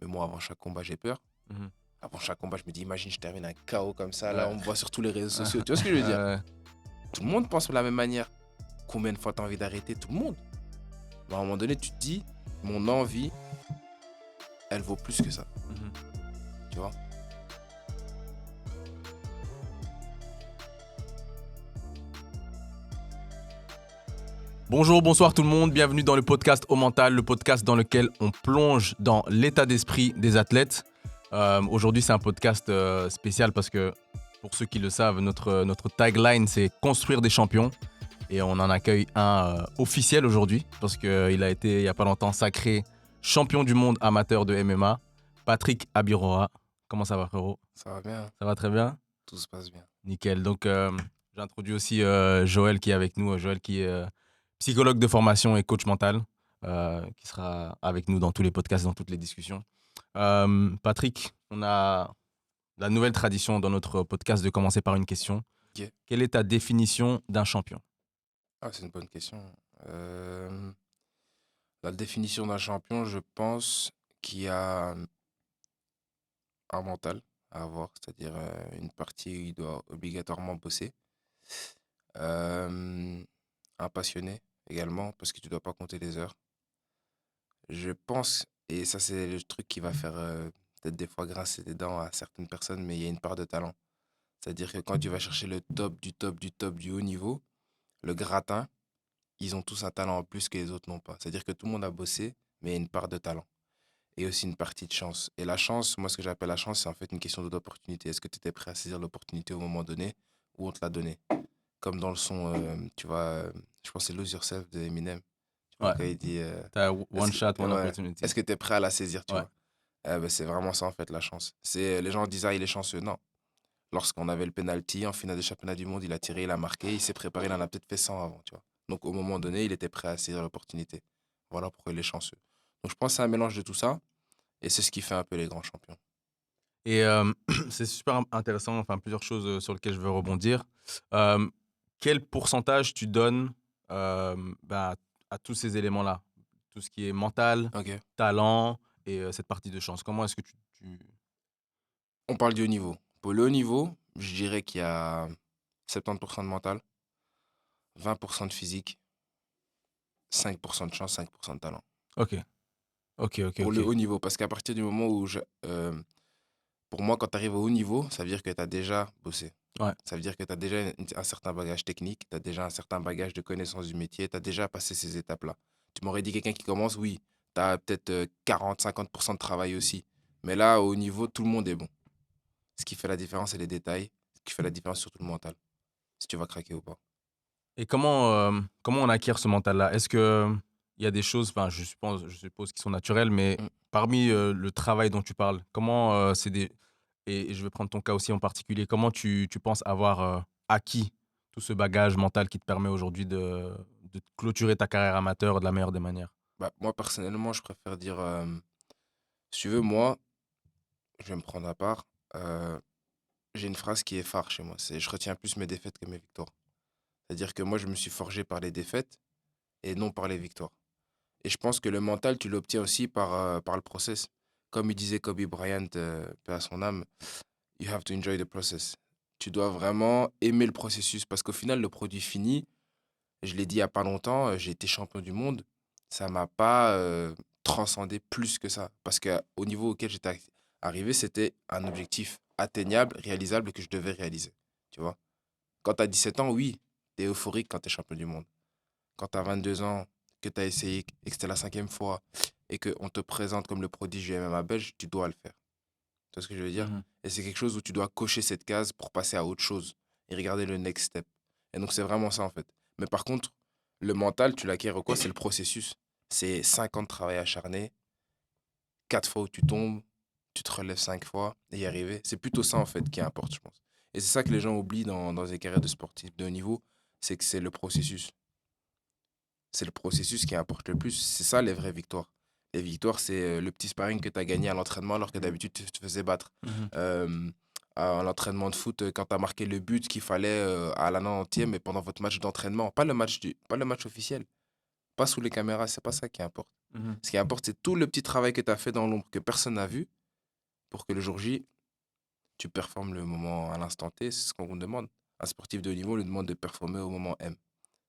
Mais moi, avant chaque combat, j'ai peur. Mhm. Avant chaque combat, je me dis, imagine, je termine un KO comme ça. Ouais. Là, on me voit sur tous les réseaux sociaux. Tu vois ce que je veux dire? Tout le monde pense de la même manière. Combien de fois tu as envie d'arrêter? Tout le monde. Mais à un moment donné, tu te dis, mon envie, elle vaut plus que ça. Mhm. Tu vois? Bonjour, bonsoir tout le monde, bienvenue dans le podcast Au Mental, le podcast dans lequel on plonge dans l'état d'esprit des athlètes. Aujourd'hui, c'est un podcast spécial parce que, pour ceux qui le savent, notre tagline, c'est « Construire des champions ». Et on en accueille un officiel aujourd'hui parce qu'il a été, il n'y a pas longtemps, sacré champion du monde amateur de MMA, Patrick Abirora. Comment ça va, frérot? Ça va bien. Ça va très bien? Tout se passe bien. Nickel. Donc, j'introduis aussi Joël qui est avec nous. Joël qui est psychologue de formation et coach mental, qui sera avec nous dans tous les podcasts, dans toutes les discussions. Patrick, on a la nouvelle tradition dans notre podcast de commencer par une question. Ok. Quelle est ta définition d'un champion? Ah, c'est une bonne question. La définition d'un champion, je pense qu'il y a un mental à avoir, c'est-à-dire une partie où il doit obligatoirement bosser. Un passionné également, parce que tu dois pas compter les heures. Je pense, et ça c'est le truc qui va faire peut-être des fois grincer des dents à certaines personnes, mais il y a une part de talent. C'est-à-dire que quand tu vas chercher le top du top du top du haut niveau, le gratin, ils ont tous un talent en plus que les autres n'ont pas. C'est-à-dire que tout le monde a bossé, mais il y a une part de talent. Et aussi une partie de chance. Et la chance, moi ce que j'appelle la chance, c'est en fait une question d'opportunité. Est-ce que tu étais prêt à saisir l'opportunité au moment donné ou on te l'a donné? Comme dans le son, tu vois, je pense que c'est Lose Yourself de Eminem. Tu vois, Ouais. quand il dit T'as one shot, one ouais, opportunity. est-ce que tu es prêt à la saisir, tu Ouais. vois? Ben, c'est vraiment ça en fait la chance. C'est les gens disent ah il est chanceux. Non. Lorsqu'on avait le penalty en finale des championnats du monde, il a tiré, il a marqué, il s'est préparé, il en a peut-être fait 100 avant, tu vois. Donc au moment donné, il était prêt à saisir l'opportunité. Voilà pourquoi il est chanceux. Donc je pense que c'est un mélange de tout ça et c'est ce qui fait un peu les grands champions. Et c'est super intéressant, enfin plusieurs choses sur lesquelles je veux rebondir. Euh, Quel pourcentage tu donnes à tous ces éléments-là? Tout ce qui est mental, Ok. talent et cette partie de chance. Comment est-ce que On parle du haut niveau. Pour le haut niveau, je dirais qu'il y a 70% de mental, 20% de physique, 5% de chance, 5% de talent. Ok, ok, ok, Pour le ok. haut niveau, parce qu'à partir du moment où pour moi, quand tu arrives au haut niveau, ça veut dire que tu as déjà bossé. Ouais. Ça veut dire que tu as déjà un certain bagage technique, tu as déjà un certain bagage de connaissance du métier, tu as déjà passé ces étapes-là. Tu m'aurais dit quelqu'un qui commence, oui, tu as peut-être 40-50% de travail aussi. Mais là, au haut niveau, tout le monde est bon. Ce qui fait la différence, c'est les détails. Ce qui fait la différence, c'est surtout le mental. Si tu vas craquer ou pas. Et comment on acquiert ce mental-là? Est-ce que il y a des choses, enfin, je suppose qui sont naturelles, mais Mm. parmi le travail dont tu parles, comment et je vais prendre ton cas aussi en particulier, comment tu penses avoir acquis tout ce bagage mental qui te permet aujourd'hui de clôturer ta carrière amateur de la meilleure des manières? Bah, moi, personnellement, je préfère dire, si tu veux, moi, je vais me prendre à part. euh, j'ai une phrase qui est phare chez moi. C'est je retiens plus mes défaites que mes victoires. C'est-à-dire que moi, je me suis forgé par les défaites et non par les victoires. Et je pense que le mental, tu l'obtiens aussi par le process. Comme il disait Kobe Bryant, paix à son âme, you have to enjoy the process. Tu dois vraiment aimer le processus parce qu'au final, le produit fini, je l'ai dit il n'y a pas longtemps, j'ai été champion du monde. Ça m'a pas transcendé plus que ça. Parce qu'au niveau auquel j'étais arrivé, c'était un objectif atteignable, réalisable et que je devais réaliser. Tu vois? Quand tu as 17 ans, oui, tu es euphorique quand tu es champion du monde. Quand tu as 22 ans, que tu as essayé et que c'était la cinquième fois et qu'on te présente comme le prodige du MMA belge, tu dois le faire. Tu vois ce que je veux dire? Mhm. Et c'est quelque chose où tu dois cocher cette case pour passer à autre chose et regarder le next step. Et donc, c'est vraiment ça, en fait. Mais par contre, le mental, tu l'acquiers au quoi? C'est le processus. C'est 5 ans de travail acharné, 4 fois où tu tombes, tu te relèves 5 fois et y arriver. C'est plutôt ça, en fait, qui importe, je pense. Et c'est ça que les gens oublient dans les carrières de sportifs de haut niveau, c'est que c'est le processus. C'est le processus qui importe le plus. C'est ça les vraies victoires. Les victoires, c'est le petit sparring que tu as gagné à l'entraînement alors que d'habitude tu te faisais battre. Mhm. Euh, à l'entraînement de foot, quand tu as marqué le but qu'il fallait à la 90e, mais pendant votre match d'entraînement, pas le match officiel, pas sous les caméras, c'est pas ça qui importe. Mhm. Ce qui importe, c'est tout le petit travail que tu as fait dans l'ombre que personne n'a vu pour que le jour J, tu performes le moment à l'instant T. C'est ce qu'on vous demande. Un sportif de haut niveau, on lui demande de performer au moment M.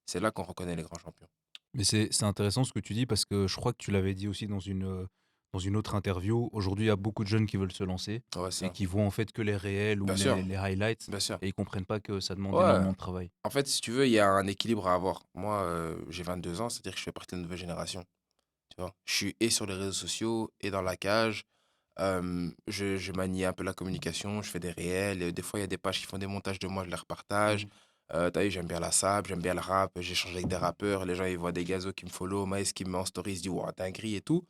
C'est là qu'on reconnaît les grands champions. Mais c'est intéressant ce que tu dis parce que je crois que tu l'avais dit aussi dans une autre interview. Aujourd'hui, il y a beaucoup de jeunes qui veulent se lancer Ouais, et ça. qui voient en fait que les réels ou Bien sûr, les highlights bien sûr. et ils comprennent pas que ça demande Ouais. énormément de travail. En fait, si tu veux, il y a un équilibre à avoir. Moi, j'ai 22 ans, c'est-à-dire que je fais partie de la nouvelle génération. Tu vois, je suis et sur les réseaux sociaux et dans la cage. Je manie un peu la communication, je fais des réels. Des fois, il y a des pages qui font des montages de moi, je les repartage. Mhm. T'as vu, j'aime bien la sap, j'aime bien le rap, j'échange avec des rappeurs. Les gens, ils voient des gazos qui me follow, Maïs qui me met en story, ils se disent, ouah, dinguerie et tout.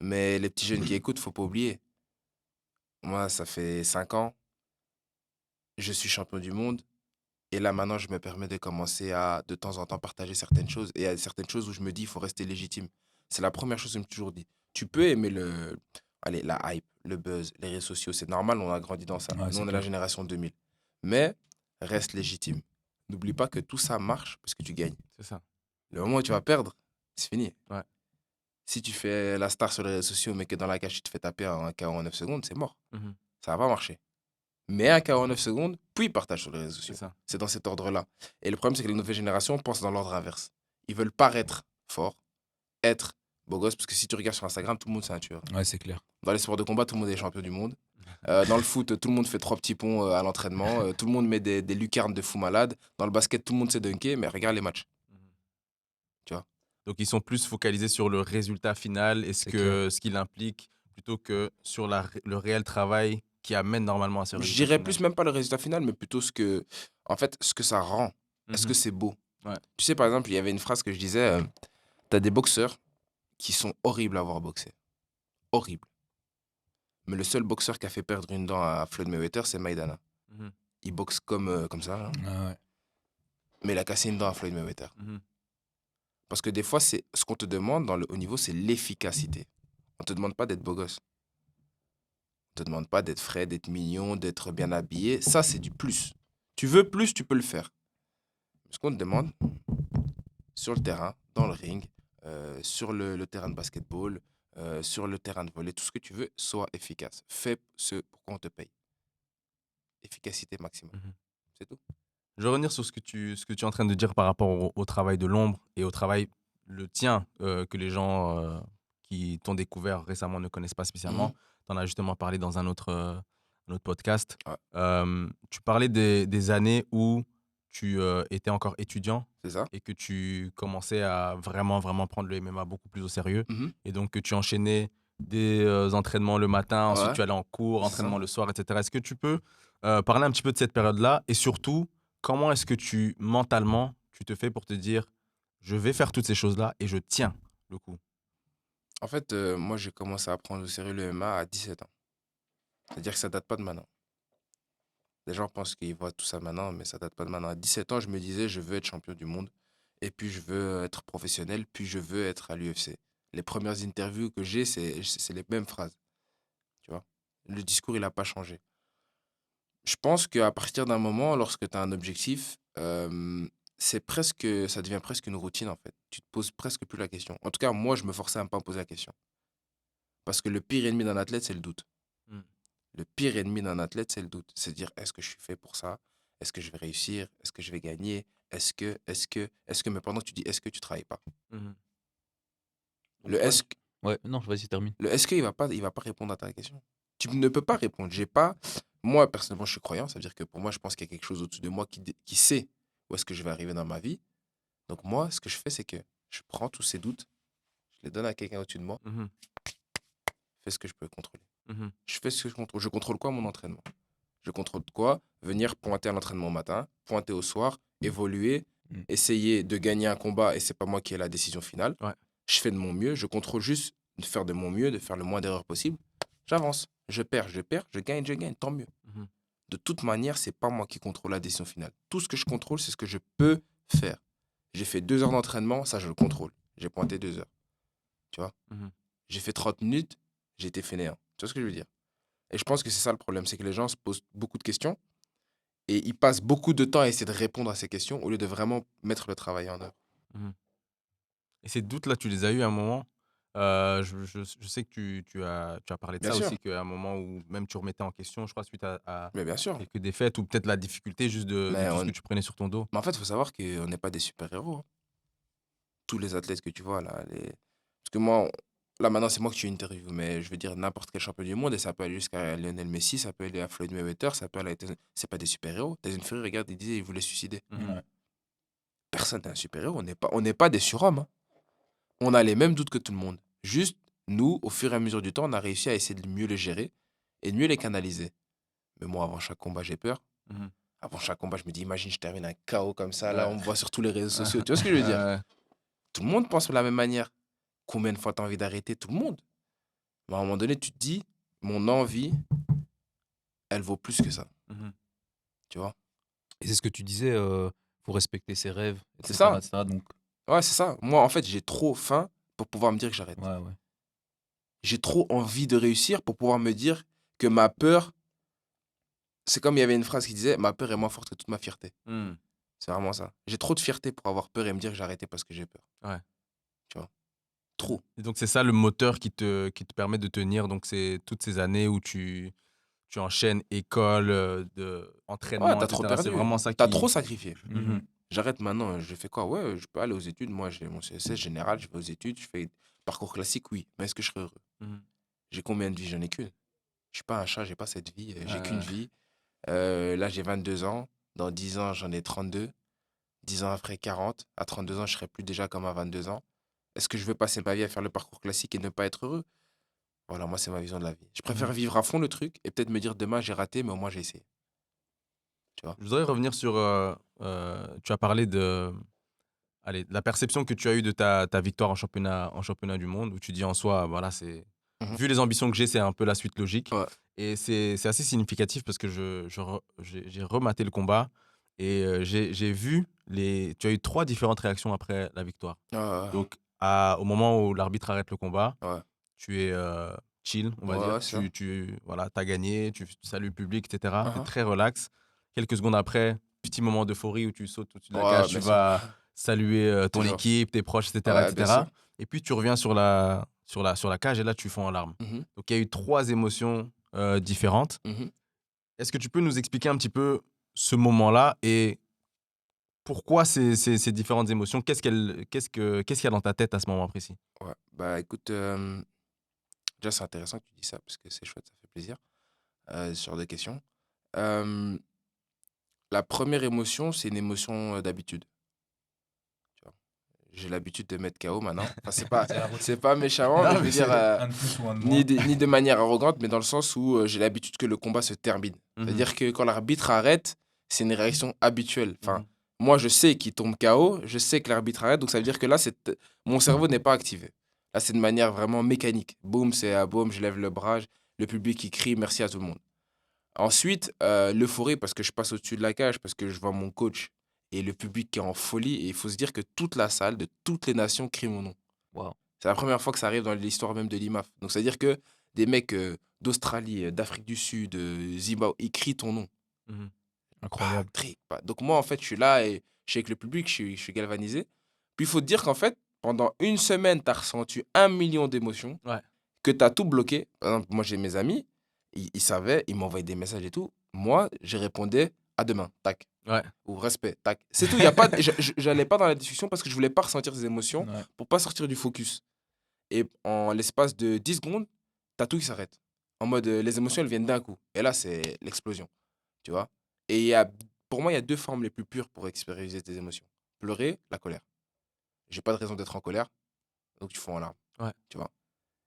Mais les petits jeunes qui écoutent, faut pas oublier. Moi, ça fait 5 ans, je suis champion du monde. Et là, maintenant, je me permets de commencer à, de temps en temps, partager certaines choses. Et il y a certaines choses où je me dis, il faut rester légitime. C'est la première chose que je me suis toujours dit. Tu peux aimer allez, la hype, le buzz, les réseaux sociaux. C'est normal, on a grandi dans ça. Ouais, Nous, c'est on est la clair. génération 2000. Mais reste légitime. N'oublie pas que tout ça marche parce que tu gagnes. C'est ça. Le moment où tu vas perdre, c'est fini. Ouais. Si tu fais la star sur les réseaux sociaux, mais que dans la cage, tu te fais taper un KO en 9 secondes, c'est mort. Mhm. Ça va pas marcher. Mais un KO en 9 secondes, puis partage sur les réseaux C'est sociaux. ça. C'est dans cet ordre-là. Et le problème, c'est que les nouvelles générations pensent dans l'ordre inverse. Ils veulent paraître forts, être beau gosse, parce que si tu regardes sur Instagram, tout le monde c'est un tueur. Ouais, c'est clair. Dans les sports de combat, tout le monde est champion du monde. Dans le foot, tout le monde fait 3 petits ponts à l'entraînement. Tout le monde met des lucarnes de fou malade. Dans le basket, tout le monde sait dunker, mais regarde les matchs. Mhm. Tu vois. Donc, ils sont plus focalisés sur le résultat final et C'est clair. ce qu'il implique plutôt que sur le réel travail qui amène normalement à ce Je résultat dirais final. plus même pas le résultat final, mais plutôt en fait, ce que ça rend. Est-ce que Mhm. c'est beau? Ouais. Tu sais, par exemple, il y avait une phrase que je disais, t'as des boxeurs qui sont horribles à voir boxer. Horribles. Mais le seul boxeur qui a fait perdre une dent à Floyd Mayweather, c'est Maidana. Mhm. Il boxe comme ça, là, Ah ouais. mais il a cassé une dent à Floyd Mayweather. Mhm. Parce que des fois, c'est ce qu'on te demande dans le haut niveau, c'est l'efficacité. On te demande pas d'être beau gosse. On te demande pas d'être frais, d'être mignon, d'être bien habillé. Ça, c'est du plus. Tu veux plus, tu peux le faire. Ce qu'on te demande, sur le terrain, dans le ring, sur le terrain de basketball, sur le terrain de volley, tout ce que tu veux, sois efficace. Fais ce pour qu'on te paye. Efficacité maximum. Mhm. C'est tout. Je vais revenir sur ce que tu es en train de dire par rapport au travail de l'ombre et au travail, le tien, que les gens qui t'ont découvert récemment ne connaissent pas spécialement. Mhm. Tu en as justement parlé dans un autre podcast. Ouais, Tu parlais des années où tu étais encore étudiant c'est ça. et que tu commençais à vraiment, vraiment prendre le MMA beaucoup plus au sérieux. Mhm. Et donc que tu enchaînais des entraînements le matin, ensuite Ouais, tu allais en cours, c'est ça. entraînement le soir, etc. Est-ce que tu peux parler un petit peu de cette période-là et surtout, comment est-ce que mentalement, tu te fais pour te dire, je vais faire toutes ces choses-là et je tiens le coup? En fait, moi, j'ai commencé à prendre au sérieux le MMA à 17 ans. C'est-à-dire que ça date pas de maintenant. Les gens pensent qu'ils voient tout ça maintenant, mais ça date pas de maintenant. À 17 ans, je me disais, je veux être champion du monde. Et puis, je veux être professionnel. Puis, je veux être à l'UFC. Les premières interviews que j'ai, c'est les mêmes phrases. Tu vois. Le discours, il n'a pas changé. Je pense qu'à partir d'un moment, lorsque tu as un objectif, ça devient presque une routine, en fait. Tu te poses presque plus la question. En tout cas, moi, je me forçais à ne pas me poser la question. Parce que le pire ennemi d'un athlète, c'est le doute. Mm. Le pire ennemi d'un athlète, c'est le doute. C'est dire, est-ce que je suis fait pour ça? Est-ce que je vais réussir? Est-ce que je vais gagner? Mais pendant que tu dis est-ce que tu travailles pas. Mhm. Donc, Le toi, est-ce, Ouais, non, vas-y, termine. le est-ce que, il va pas répondre à ta question. Tu ne peux pas répondre. J'ai pas, moi, personnellement, je suis croyant. Ça veut dire que pour moi, je pense qu'il y a quelque chose au-dessus de moi qui sait où est-ce que je vais arriver dans ma vie. Donc, moi, ce que je fais, c'est que je prends tous ces doutes, je les donne à quelqu'un au-dessus de moi, Mhm. fais ce que je peux contrôler. Mhm. Je fais ce que je contrôle. Je contrôle quoi? Mon entraînement. Je contrôle quoi? Venir pointer à l'entraînement au matin, pointer au soir, évoluer, Mm. essayer de gagner un combat et c'est pas moi qui ai la décision finale. Ouais. Je fais de mon mieux, je contrôle juste de faire de mon mieux, de faire le moins d'erreurs possible. J'avance, je perds, je gagne, tant mieux. Mhm. De toute manière, c'est pas moi qui contrôle la décision finale. Tout ce que je contrôle, c'est ce que je peux faire. J'ai fait 2 heures d'entraînement, ça je le contrôle. J'ai pointé 2 heures. Tu vois? Mhm. J'ai fait 30 minutes, j'ai été fainéant. Tu vois ce que je veux dire? Et je pense que c'est ça le problème, c'est que les gens se posent beaucoup de questions et ils passent beaucoup de temps à essayer de répondre à ces questions au lieu de vraiment mettre le travail en œuvre. Mhm. Et ces doutes-là, tu les as eu à un moment. Je sais que tu as parlé de Bien ça sûr, aussi, qu'à un moment où même tu remettais en question, je crois, suite à mais bien sûr. quelques défaites ou peut-être la difficulté juste de Mais, tout ce on... que tu prenais sur ton dos. mais en fait, il faut savoir qu'on n'est pas des super-héros, hein. Tous les athlètes que tu vois là, parce que moi, là maintenant, c'est moi que tu interviews, mais je veux dire n'importe quel champion du monde, et ça peut aller jusqu'à Lionel Messi, ça peut aller à Floyd Mayweather, ça peut aller à... C'est pas des super-héros. Tyson Fury, regarde, il disait il voulait se suicider. Mhm. Ouais. Personne n'est un super-héros, on n'est pas des surhommes, hein. On a les mêmes doutes que tout le monde. Juste, nous, au fur et à mesure du temps, on a réussi à essayer de mieux les gérer et de mieux les canaliser. Mais moi, avant chaque combat, j'ai peur. Mhm. Avant chaque combat, je me dis, imagine, je termine un KO comme ça, là, Ouais. on me voit sur tous les réseaux sociaux. Tu vois ce que je veux dire? Ouais. Tout le monde pense de la même manière. Combien de fois tu as envie d'arrêter? Tout le monde. Mais à un moment donné, tu te dis, mon envie, elle vaut plus que ça. Mhm. Tu vois? Et c'est ce que tu disais, faut respecter ses rêves, C'est etc., ça. etc. Donc, Ouais, c'est ça. Moi, en fait, j'ai trop faim pour pouvoir me dire que j'arrête. ouais, ouais. J'ai trop envie de réussir pour pouvoir me dire que ma peur, c'est comme il y avait une phrase qui disait, ma peur est moins forte que toute ma fierté. Mhm. C'est vraiment ça. J'ai trop de fierté pour avoir peur et me dire que j'ai arrêté parce que j'ai peur. Ouais. Tu vois? Trop. Et donc, c'est ça le moteur qui te permet de tenir donc, toutes ces années où tu enchaînes école, Ouais, entraînement, t'as trop etc. C'est perdu. vraiment ça T'as trop qui. sacrifié. Mhm. Mhm. J'arrête maintenant. Je fais quoi? Ouais, je peux aller aux études. Moi, j'ai mon CSS général. Je vais aux études. Je fais parcours classique, oui. Mais est-ce que je serai heureux? Mhm. J'ai combien de vies? J'en ai qu'une. Je suis pas un chat. J'ai pas cette vie. J'ai qu'une Euh, vie. Là, j'ai 22 ans. Dans 10 ans, j'en ai 32. 10 ans après, 40. À 32 ans, je serai plus déjà comme à 22 ans. Est-ce que je veux passer ma vie à faire le parcours classique et ne pas être heureux? Voilà, moi, c'est ma vision de la vie. Je préfère Mhm. vivre à fond le truc et peut-être me dire demain, j'ai raté, mais au moins, j'ai essayé. Tu vois? je voudrais revenir sur. Tu as parlé de la perception que tu as eue de ta victoire en championnat du monde, où tu dis en soi, voilà, c'est. Mhm. Vu les ambitions que j'ai, c'est un peu la suite logique. Ouais. Et c'est assez significatif parce que j'ai rematé le combat et j'ai vu tu as eu 3 différentes réactions après la victoire. Ouais, Donc, au moment où l'arbitre arrête le combat, ouais, ouais. tu es chill, on va Ouais, dire. ouais, c'est ça. Voilà, tu as gagné, tu salues le public, etc. Tu es Mhm. très relax. Quelques secondes après, petit moment d'euphorie où tu sautes au-dessus de la Ouais, cage, tu bien sûr. vas saluer ton Toujours. équipe, tes proches, etc., Ouais, bien sûr. etc. Et puis, tu reviens sur la cage et là, tu fonds en larmes. Mhm, Donc, il y a eu 3 émotions différentes. mhm. Est-ce que tu peux nous expliquer un petit peu ce moment-là et pourquoi ces différentes émotions? Qu'est-ce qu'il y a dans ta tête à ce moment précis? Ouais. Bah écoute, déjà, c'est intéressant que tu dis ça parce que c'est chouette, ça fait plaisir. Ce genre de questions. Euh, la première émotion, c'est une émotion d'habitude. Tu vois. J'ai l'habitude de mettre KO maintenant. Enfin, C'est la c'est routine. pas méchamment, mais Non, je veux mais dire, c'est. Un de plus ou un de moins. ni de manière arrogante, mais dans le sens où j'ai l'habitude que le combat se termine. Mhm, C'est-à-dire que quand l'arbitre arrête, c'est une réaction habituelle. Enfin, mhm, moi, je sais qu'il tombe KO, je sais que l'arbitre arrête, donc ça veut dire que là, mon cerveau n'est pas activé. Là, c'est de manière vraiment mécanique. Boum, c'est boum, je lève le bras, le public qui crie merci à tout le monde. Ensuite, l'euphorie parce que je passe au-dessus de la cage, parce que je vois mon coach et le public qui est en folie. Et il faut se dire que toute la salle, de toutes les nations, crie mon nom. Waouh. C'est la première fois que ça arrive dans l'histoire même de l'IMAF. Donc, c'est-à-dire que des mecs d'Australie, d'Afrique du Sud, Zimbabwe, ils crient ton nom. mhm. Pas, Incroyable. trick, pas. Donc, moi, en fait, je suis là et je suis avec le public, je suis galvanisé. Puis, il faut te dire qu'en fait, pendant une semaine, tu as ressenti 1 million d'émotions, Ouais. que tu as tout bloqué. Par exemple, moi, j'ai mes amis, ils savaient, ils m'envoyaient des messages et tout. Moi, je répondais à demain, tac. Ouais. Ou respect, tac. C'est tout, y a pas, j'allais pas dans la discussion parce que je voulais pas ressentir ces émotions Ouais. pour pas sortir du focus. Et en l'espace de 10 secondes, t'as tout qui s'arrête. En mode, les émotions, elles viennent d'un coup. Et là, c'est l'explosion, tu vois. Et pour moi, il y a deux formes les plus pures pour expérimenter tes émotions. Pleurer, la colère. J'ai pas de raison d'être en colère, donc tu fonds en larmes, Ouais. tu vois.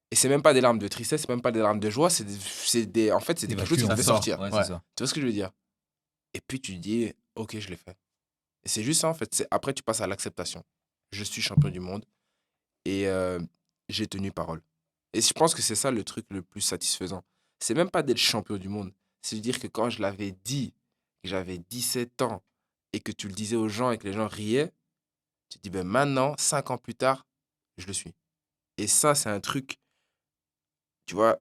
Et c'est même pas des larmes de tristesse, c'est même pas des larmes de joie, en fait, c'est quelque chose qui Évacue, Ça hein. devait sort. sortir. Ouais, Ouais. c'est ça. Tu vois ce que je veux dire? Et puis tu te dis, ok, je l'ai fait. Et c'est juste ça, en fait. Après, tu passes à l'acceptation. Je suis champion du monde et j'ai tenu parole. Et je pense que c'est ça le truc le plus satisfaisant. C'est même pas d'être champion du monde. C'est de dire que quand je l'avais dit, que j'avais 17 ans, et que tu le disais aux gens et que les gens riaient, tu te dis, ben maintenant, 5 ans plus tard, je le suis. Et ça, c'est un truc, tu vois.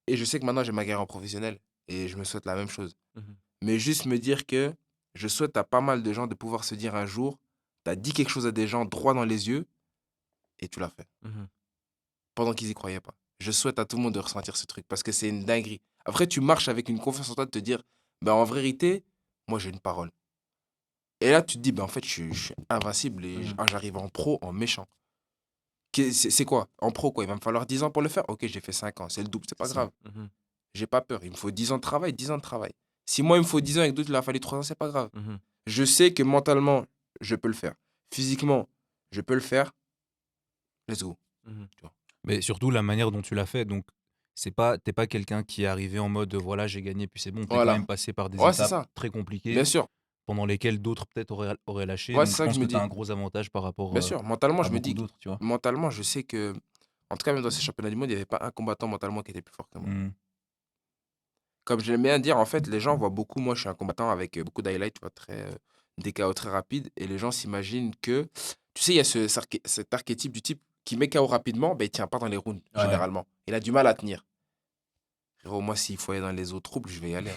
Et je sais que maintenant, j'ai ma carrière en professionnel. Et je me souhaite la même chose. Mhm. Mais juste me dire que je souhaite à pas mal de gens de pouvoir se dire un jour, tu as dit quelque chose à des gens droit dans les yeux, et tu l'as fait. Mhm. pendant qu'ils y croyaient pas. Je souhaite à tout le monde de ressentir ce truc parce que c'est une dinguerie. Après, tu marches avec une confiance en toi de te dire, ben, en vérité, moi, j'ai une parole. Et là, tu te dis, ben, en fait, je suis invincible et j'arrive en pro en méchant. C'est quoi? En pro, quoi? Il va me falloir 10 ans pour le faire? Ok, j'ai fait 5 ans. C'est le double, c'est pas C'est ça. grave. J'ai pas peur. Il me faut 10 ans de travail, 10 ans de travail. Si moi, il me faut 10 ans et que d'autres, il a fallu 3 ans, c'est pas grave. Je sais que mentalement, je peux le faire. Physiquement, je peux le faire. Let's go. Tu vois. Mais surtout la manière dont tu l'as fait. Donc, t'es pas quelqu'un qui est arrivé en mode voilà, j'ai gagné, puis c'est bon. T'es quand Voilà. même passé par des Ouais, c'est étapes ça. très Bien compliquées sûr. pendant lesquelles d'autres peut-être auraient lâché. Ouais, Donc, c'est je ça que pense je que me tu as dis. un gros avantage par rapport Bien sûr. Mentalement, à je me beaucoup dis. d'autres, tu vois. Mentalement, je sais que. En tout cas, même dans ces championnats du monde, il n'y avait pas un combattant mentalement qui était plus fort que moi. Mhm. Comme je l'aime bien dire, en fait, les gens voient beaucoup. Moi, je suis un combattant avec beaucoup d'highlights, tu vois, des KO très rapides. Et les gens s'imaginent que. Tu sais, il y a cet archétype du type qui met KO rapidement, ben, il tient pas dans les rounds, Ouais. généralement. Il a du mal à tenir. Frérot, moi, s'il faut aller dans les eaux troubles, je vais y aller.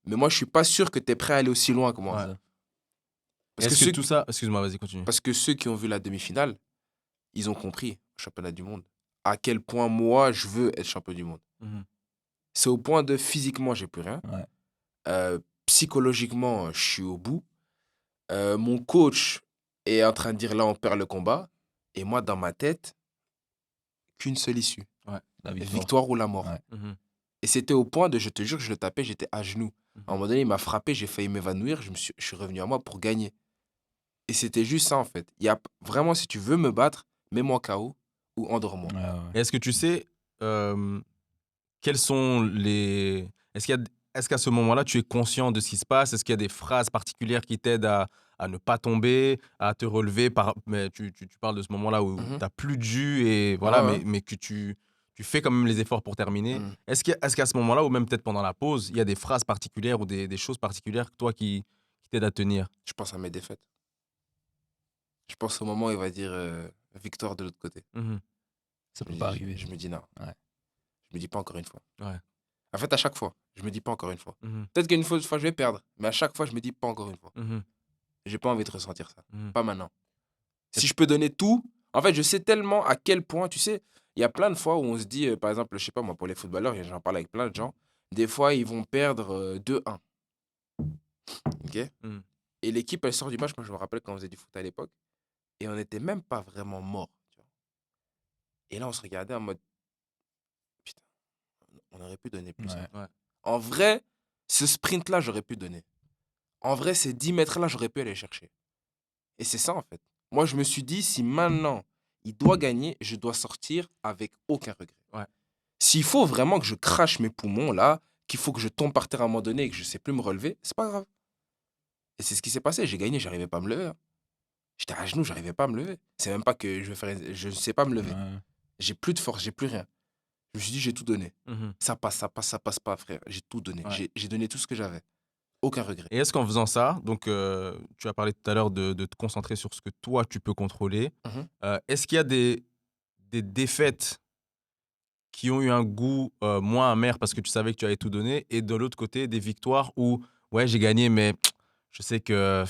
Mais moi, je suis pas sûr que tu es prêt à aller aussi loin que moi. Ouais. C'est ça. Parce que, Est-ce que ceux, tout ça. Excuse-moi, vas-y, continue. parce que ceux qui ont vu la demi-finale, ils ont compris, au championnat du monde, à quel point moi, je veux être champion du monde. C'est au point de physiquement, j'ai plus rien. Ouais. Psychologiquement, je suis au bout. Mon coach est en train de dire là, on perd le combat. Et moi, dans ma tête, qu'une seule issue. La Victoire ou la mort. Ouais. Et c'était au point de, je te jure, que je le tapais, j'étais à genoux. À un moment donné, il m'a frappé, j'ai failli m'évanouir, je suis revenu à moi pour gagner. Et c'était juste ça, en fait. Il y a vraiment, si tu veux me battre, mets-moi KO ou endors-moi. Ouais, ouais. Et est-ce que tu sais quels sont les. Est-ce qu'à ce moment-là, tu es conscient de ce qui se passe? Est-ce qu'il y a des phrases particulières qui t'aident à ne pas tomber, à te relever Mais tu parles de ce moment-là où tu Mhm. n'as plus de jus et Ouais, voilà, ouais. mais que tu fais quand même les efforts pour terminer. Mhm. Est-ce qu'à ce moment-là, ou même peut-être pendant la pause, il y a des phrases particulières ou des choses particulières toi qui t'aident à tenir? Je pense à mes défaites. Je pense au moment où il va dire victoire de l'autre côté. Ça peut pas arriver. Je me dis non. Ouais. Je me dis pas encore une fois. Ouais. En fait, à chaque fois, je me dis pas encore une fois. Peut-être qu'une fois, je vais perdre, mais à chaque fois, je me dis pas encore une fois. J'ai pas envie de ressentir ça. Pas maintenant. Si je peux donner tout, en fait, je sais tellement à quel point, tu sais, il y a plein de fois où on se dit, par exemple, je sais pas moi, pour les footballeurs, j'en parle avec plein de gens, des fois, ils vont perdre 2-1. Ok. Et l'équipe, elle sort du match. Moi, je me rappelle quand on faisait du foot à l'époque, et on n'était même pas vraiment mort. Et là, on se regardait en mode, putain, on aurait pu donner plus. Ouais. Ouais. En vrai, ce sprint-là, j'aurais pu donner. En vrai, ces 10 mètres-là, j'aurais pu aller chercher. Et c'est ça, en fait. Moi, je me suis dit, si maintenant, il doit gagner, je dois sortir avec aucun regret. Ouais. S'il faut vraiment que je crache mes poumons, là, qu'il faut que je tombe par terre à un moment donné et que je ne sais plus me relever, c'est pas grave. Et c'est ce qui s'est passé. J'ai gagné, j'arrivais pas à me lever. Hein. J'étais à genoux, j'arrivais pas à me lever. C'est même pas que je ne sais pas me lever. Ouais. J'ai plus de force, j'ai plus rien. Je me suis dit, j'ai tout donné. Ça passe, ça passe, ça passe pas, frère. J'ai tout donné. Ouais. J'ai donné tout ce que j'avais. Aucun regret. Et est-ce qu'en faisant ça, donc tu as parlé tout à l'heure de te concentrer sur ce que toi tu peux contrôler, est-ce qu'il y a des défaites qui ont eu un goût moins amer parce que tu savais que tu avais tout donné, et de l'autre côté des victoires où ouais j'ai gagné mais je sais que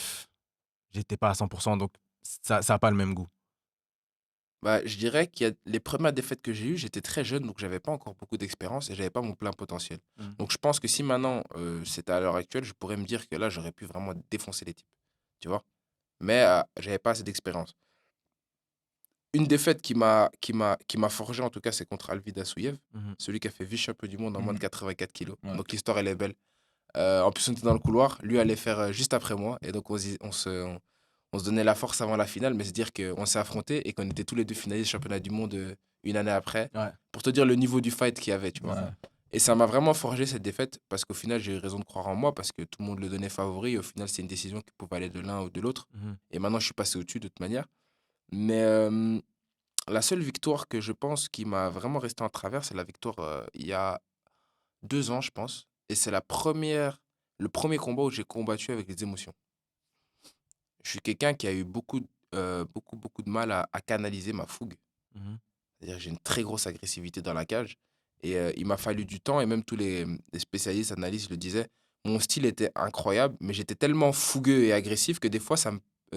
j'étais pas à 100%, donc ça a pas le même goût? Bah, je dirais qu'il y a les premières défaites que j'ai eues, j'étais très jeune, donc j'avais pas encore beaucoup d'expérience et j'avais pas mon plein potentiel. Donc je pense que si maintenant c'était à l'heure actuelle, je pourrais me dire que là, j'aurais pu vraiment défoncer les types. Tu vois? Mais j'avais pas assez d'expérience. Une défaite qui m'a forgé, en tout cas, c'est contre Alvida Souyev, celui qui a fait vice-champion du monde en moins de 84 kilos. Ouais. Donc l'histoire, elle est belle. En plus, on était dans le couloir. Lui allait faire juste après moi. Et donc, on se donnait la force avant la finale. Mais c'est dire qu'on s'est affrontés et qu'on était tous les deux finalistes du championnat du monde une année après. Ouais. Pour te dire le niveau du fight qu'il y avait, tu vois. Ouais. Et ça m'a vraiment forgé cette défaite parce qu'au final, j'ai eu raison de croire en moi parce que tout le monde le donnait favori. Et au final, c'est une décision qui pouvait aller de l'un ou de l'autre. Et maintenant, je suis passé au-dessus de toute manière. Mais la seule victoire que je pense qui m'a vraiment resté en travers, c'est la victoire il y a 2 ans, je pense. Et c'est le premier combat où j'ai combattu avec les émotions. Je suis quelqu'un qui a eu beaucoup de mal à canaliser ma fougue. C'est-à-dire que j'ai une très grosse agressivité dans la cage. Et il m'a fallu du temps, et même tous les spécialistes, analystes le disaient. Mon style était incroyable, mais j'étais tellement fougueux et agressif que des fois,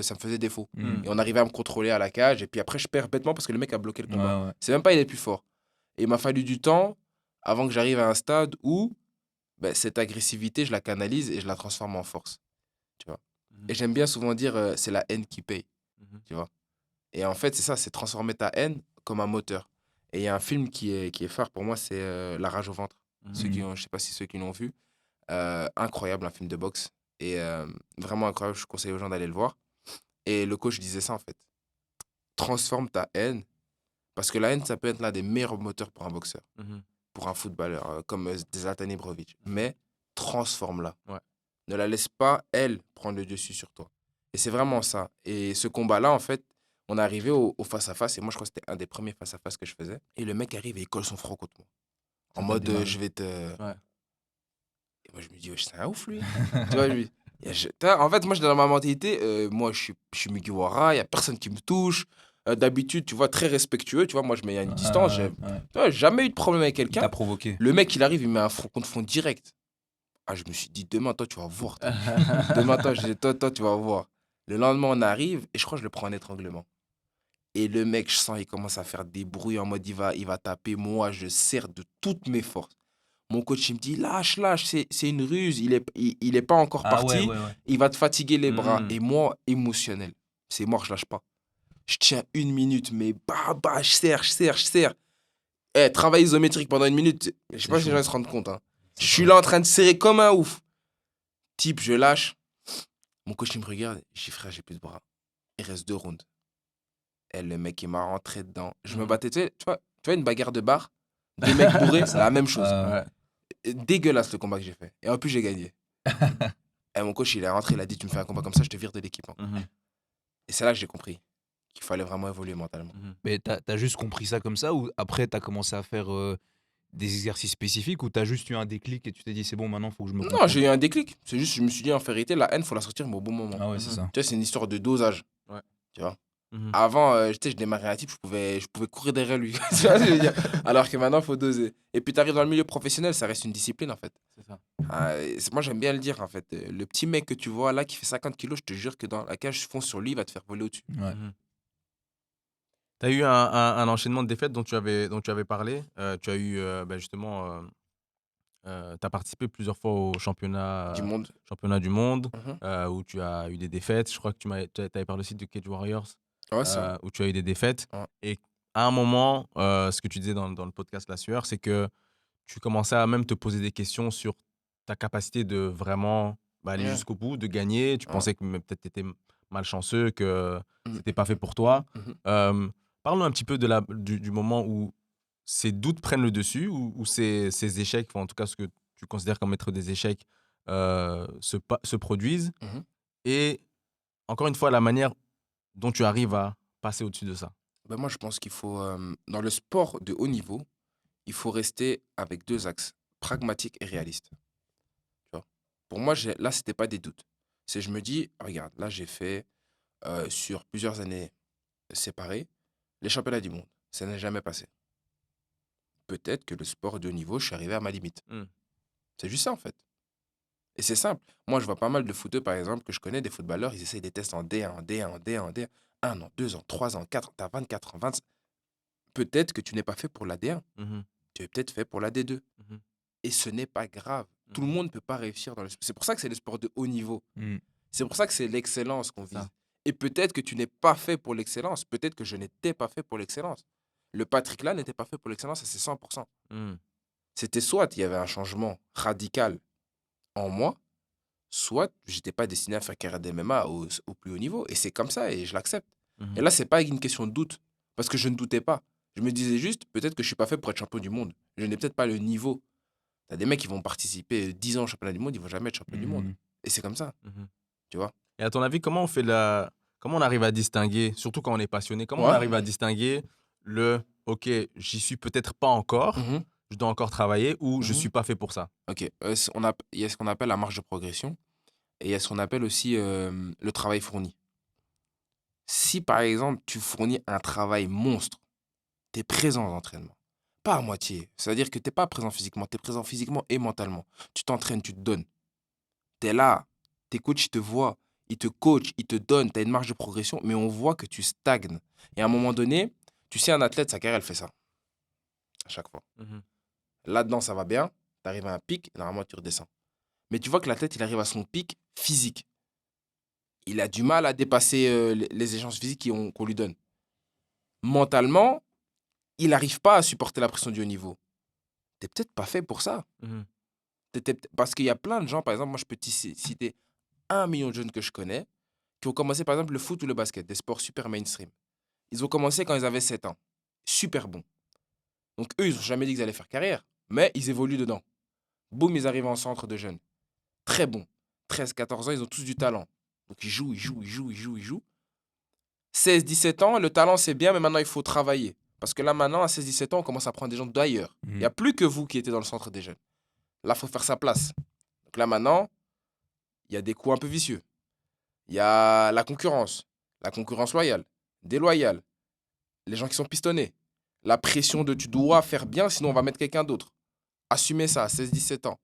ça me faisait défaut. Mm. Et on arrivait à me contrôler à la cage. Et puis après, je perds bêtement parce que le mec a bloqué le combat. Ouais, ouais. C'est même pas il est plus fort. Et il m'a fallu du temps avant que j'arrive à un stade où cette agressivité, je la canalise et je la transforme en force. Tu vois. Mhm. Et j'aime bien souvent dire c'est la haine qui paye. Mhm. Tu vois. Et en fait, c'est ça, c'est transformer ta haine comme un moteur. Et il y a un film qui est phare pour moi, c'est La rage au ventre. Ceux qui Mhm. ont, je sais pas si ceux qui l'ont vu. Incroyable, un film de boxe. Et vraiment incroyable, je conseille aux gens d'aller le voir. Et le coach disait ça en fait. Transforme ta haine. Parce que la haine, ça peut être l'un des meilleurs moteurs pour un boxeur, Mhm. pour un footballeur, comme Zlatan Ibrahimovic. Mais transforme-la. Ouais. Ne la laisse pas, elle, prendre le dessus sur toi. Et c'est vraiment ça. Et ce combat-là, en fait, on est arrivé au face-à-face. Et moi, je crois que c'était un des premiers face-à-face que je faisais. Et le mec arrive et il colle son front contre moi. En Ça t'a mode, démarré. je vais te. Ouais. Et moi, je me dis, wesh, c'est un ouf, lui. Tu vois, lui. En fait, moi, je suis dans ma mentalité. Moi, je suis Mugiwara, il n'y a personne qui me touche. D'habitude, tu vois, très respectueux. Tu vois, moi, je mets à une distance. Ouais. Tu vois, jamais eu de problème avec Il t'a quelqu'un. provoqué. Le mec, il arrive, il met un front contre front direct. Ah, je me suis dit, demain, toi, tu vas voir. Toi. Demain, toi, tu vas voir. Le lendemain, on arrive et je crois que je le prends en étranglement. Et le mec, je sens, il commence à faire des bruits en mode, il va taper. Moi, je serre de toutes mes forces. Mon coach, il me dit, lâche, c'est une ruse. Il est pas encore Ah ouais, parti. ouais, ouais. Il va te fatiguer les bras. Mhm. Et moi, émotionnel. C'est mort, je lâche pas. Je tiens 1 minute, mais je serre. Travail isométrique pendant 1 minute, je sais C'est pas si les chaud. gens se rendent compte. Hein. Je C'est suis chaud. là en train de serrer comme un ouf. Type, je lâche. Mon coach, il me regarde. Je dis, frère, j'ai plus de bras. Il reste 2 rounds. Et le mec, il m'a rentré dedans. Je me Mhm. battais, tu vois une bagarre de bar. 2 mecs bourrés, C'est ça. la même chose. Ouais. Dégueulasse le combat que j'ai fait. Et en plus, j'ai gagné. Et mon coach, il est rentré, il a dit, tu me fais un combat comme ça, je te vire de l'équipe. Hein. Mhm. Et c'est là que j'ai compris qu'il fallait vraiment évoluer mentalement. Mhm. Mais t'as juste compris ça comme ça ou après t'as commencé à faire des exercices spécifiques ou t'as juste eu un déclic et tu t'es dit c'est bon maintenant faut que je me Non, contrôle. j'ai eu un déclic. C'est juste, je me suis dit, en vérité, la haine, faut la sortir, mais au bon moment. Ah ouais, c'est Mhm. ça. Tu vois, c'est une histoire de dosage. Ouais. Tu vois. Mhm. Avant, je démarrais un type, je pouvais courir derrière lui. Tu vois ce que je veux dire. Alors que maintenant, il faut doser. Et puis, tu arrives dans le milieu professionnel, ça reste une discipline, en fait. C'est ça. Moi, j'aime bien le dire, en fait. Le petit mec que tu vois là, qui fait 50 kilos, je te jure que dans la cage, je fonce sur lui, il va te faire voler au-dessus. Ouais. Mhm. Tu as eu un enchaînement de défaites dont tu avais parlé. Tu as eu justement, tu as participé plusieurs fois au Du monde. championnat du monde Mhm. où tu as eu des défaites. Je crois que tu avais parlé aussi de Cage Warriors Ouais, ça. où tu as eu des défaites. Ouais. Et à un moment, ce que tu disais dans le podcast La Sueur, c'est que tu commençais à même te poser des questions sur ta capacité de vraiment aller Ouais. jusqu'au bout, de gagner. Tu Ouais. pensais que peut-être tu étais malchanceux, que Mhm. c'était pas fait pour toi. Mhm. Parle-nous un petit peu du moment où ces doutes prennent le dessus, ou ces échecs, enfin, en tout cas ce que tu considères comme être des échecs, se produisent. Mhm. Et encore une fois, la manière dont tu arrives à passer au-dessus de ça. Moi, je pense qu'il faut, dans le sport de haut niveau, il faut rester avec 2 axes, pragmatique et réaliste. Tu vois. Pour moi, là, c'était pas des doutes. C'est, je me dis, regarde, là, j'ai fait sur plusieurs années séparées les championnats du monde. Ça n'est jamais passé. Peut-être que le sport de haut niveau, je suis arrivé à ma limite. Mm. C'est juste ça, en fait. Et c'est simple. Moi, je vois pas mal de footeux, par exemple, que je connais, des footballeurs, ils essayent des tests en D1, en D1, en D1, en D1. 1 an, 2 ans, 3 ans, 4 ans, t'as 24 ans, 25. Peut-être que tu n'es pas fait pour la D1. Mhm. Tu es peut-être fait pour la D2. Mhm. Et ce n'est pas grave. Tout le Mhm. monde ne peut pas réussir dans le sport. C'est pour ça que c'est le sport de haut niveau. Mm. C'est pour ça que c'est l'excellence qu'on C'est ça. vise. Et peut-être que tu n'es pas fait pour l'excellence. Peut-être que je n'étais pas fait pour l'excellence. Le Patrick là n'était pas fait pour l'excellence, et c'est 100%. Mm. C'était soit il y avait un changement radical en moi, soit j'étais pas destiné à faire carrière d'MMA au plus haut niveau. Et c'est comme ça, et je l'accepte. Et Mhm. là, c'est pas une question de doute. Parce que je ne doutais pas. Je me disais juste, peut-être que je suis pas fait pour être champion du monde. Je n'ai peut-être pas le niveau. T'as des mecs qui vont participer 10 ans au championnat du monde, ils vont jamais être champion du monde. Mm. Et c'est comme ça, Mhm. tu vois. Et à ton avis, comment on arrive à distinguer, surtout quand on est passionné, comment on Ouais. arrive à distinguer OK, j'y suis peut-être pas encore, Mhm. je dois encore travailler, ou je Mhm. suis pas fait pour ça? Ok. Il y a ce qu'on appelle la marge de progression, et il y a ce qu'on appelle aussi le travail fourni. Si par exemple, tu fournis un travail monstre, tu es présent aux entraînements, pas à moitié. C'est-à-dire que tu n'es pas présent physiquement, tu es présent physiquement et mentalement. Tu t'entraînes, tu te donnes. Tu es là, tes coachs ils te voient, il te coach, il te donne, tu as une marge de progression, mais on voit que tu stagnes. Et à un moment donné, tu sais, un athlète, sa carrière, elle fait ça, à chaque fois. Mhm. Là-dedans, ça va bien, tu arrives à un pic, normalement, tu redescends. Mais tu vois que l'athlète, il arrive à son pic physique. Il a du mal à dépasser les échéances physiques qu'on lui donne. Mentalement, il n'arrive pas à supporter la pression du haut niveau. T'es peut-être pas fait pour ça. Mhm. Parce qu'il y a plein de gens, par exemple, moi, je peux citer 1 million de jeunes que je connais qui ont commencé, par exemple, le foot ou le basket, des sports super mainstream. Ils ont commencé quand ils avaient 7 ans. Super bon. Donc, eux, ils n'ont jamais dit qu'ils allaient faire carrière, mais ils évoluent dedans. Boum, ils arrivent en centre de jeunes. Très bon. 13, 14 ans, ils ont tous du talent. Donc, ils jouent. 16, 17 ans, le talent, c'est bien, mais maintenant, il faut travailler. Parce que là, maintenant, à 16, 17 ans, on commence à prendre des gens d'ailleurs. Il n'y a plus que vous qui étiez dans le centre des jeunes. Là, il faut faire sa place. Donc là, maintenant, il y a des coups un peu vicieux. Il y a la concurrence loyale, déloyale, les gens qui sont pistonnés, la pression de tu dois faire bien, sinon on va mettre quelqu'un d'autre. Assumez ça à 16, 17 ans.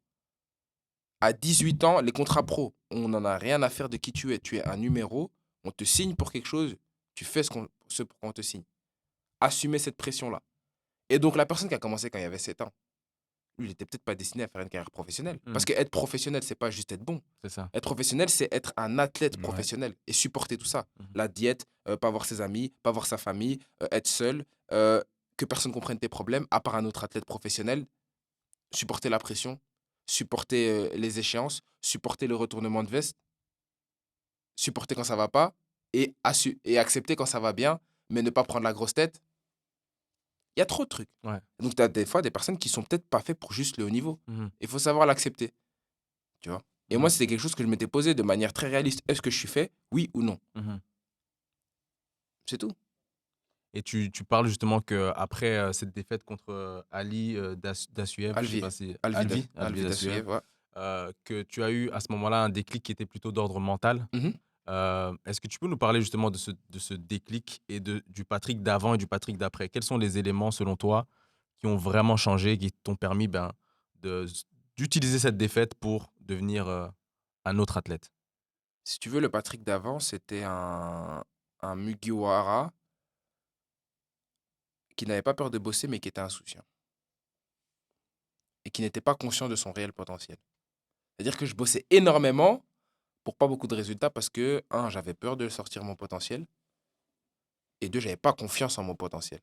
À 18 ans, les contrats pro, on n'en a rien à faire de qui tu es. Tu es un numéro, on te signe pour quelque chose, tu fais ce pour quoi on te signe. Assumez cette pression-là. Et donc la personne qui a commencé quand il y avait 7 ans, lui, il n'était peut-être pas destiné à faire une carrière professionnelle. Parce que être professionnel, c'est pas juste être bon. C'est ça. Être professionnel, c'est être un athlète Ouais. professionnel et supporter tout ça. Mhm. La diète, pas voir ses amis, pas voir sa famille, être seul, que personne comprenne tes problèmes, à part un autre athlète professionnel, supporter la pression, supporter les échéances, supporter le retournement de veste, supporter quand ça va pas et accepter quand ça va bien, mais ne pas prendre la grosse tête. Il y a trop de trucs. Ouais. Donc, tu as des fois des personnes qui sont peut-être pas faites pour juste le haut niveau. Mhm. Il faut savoir l'accepter. Tu vois. Et moi, c'était quelque chose que je m'étais posé de manière très réaliste. Est-ce que je suis fait? Oui ou non? Mhm. C'est tout. Et tu parles justement qu'après cette défaite contre Ali Dassuev, je sais Alvi. pas si... Alvi Dassuev, Dassuev, ouais. que tu as eu à ce moment-là un déclic qui était plutôt d'ordre mental. Mhm. Est-ce que tu peux nous parler justement de ce déclic et du Patrick d'avant et du Patrick d'après? Quels sont les éléments, selon toi, qui ont vraiment changé, qui t'ont permis de- d'utiliser cette défaite pour devenir un autre athlète? Si tu veux, le Patrick d'avant, c'était un Mugiwara qui n'avait pas peur de bosser, mais qui était insouciant. Et qui n'était pas conscient de son réel potentiel. C'est-à-dire que je bossais énormément pour pas beaucoup de résultats parce que, un, j'avais peur de sortir mon potentiel. Et deux, j'avais pas confiance en mon potentiel.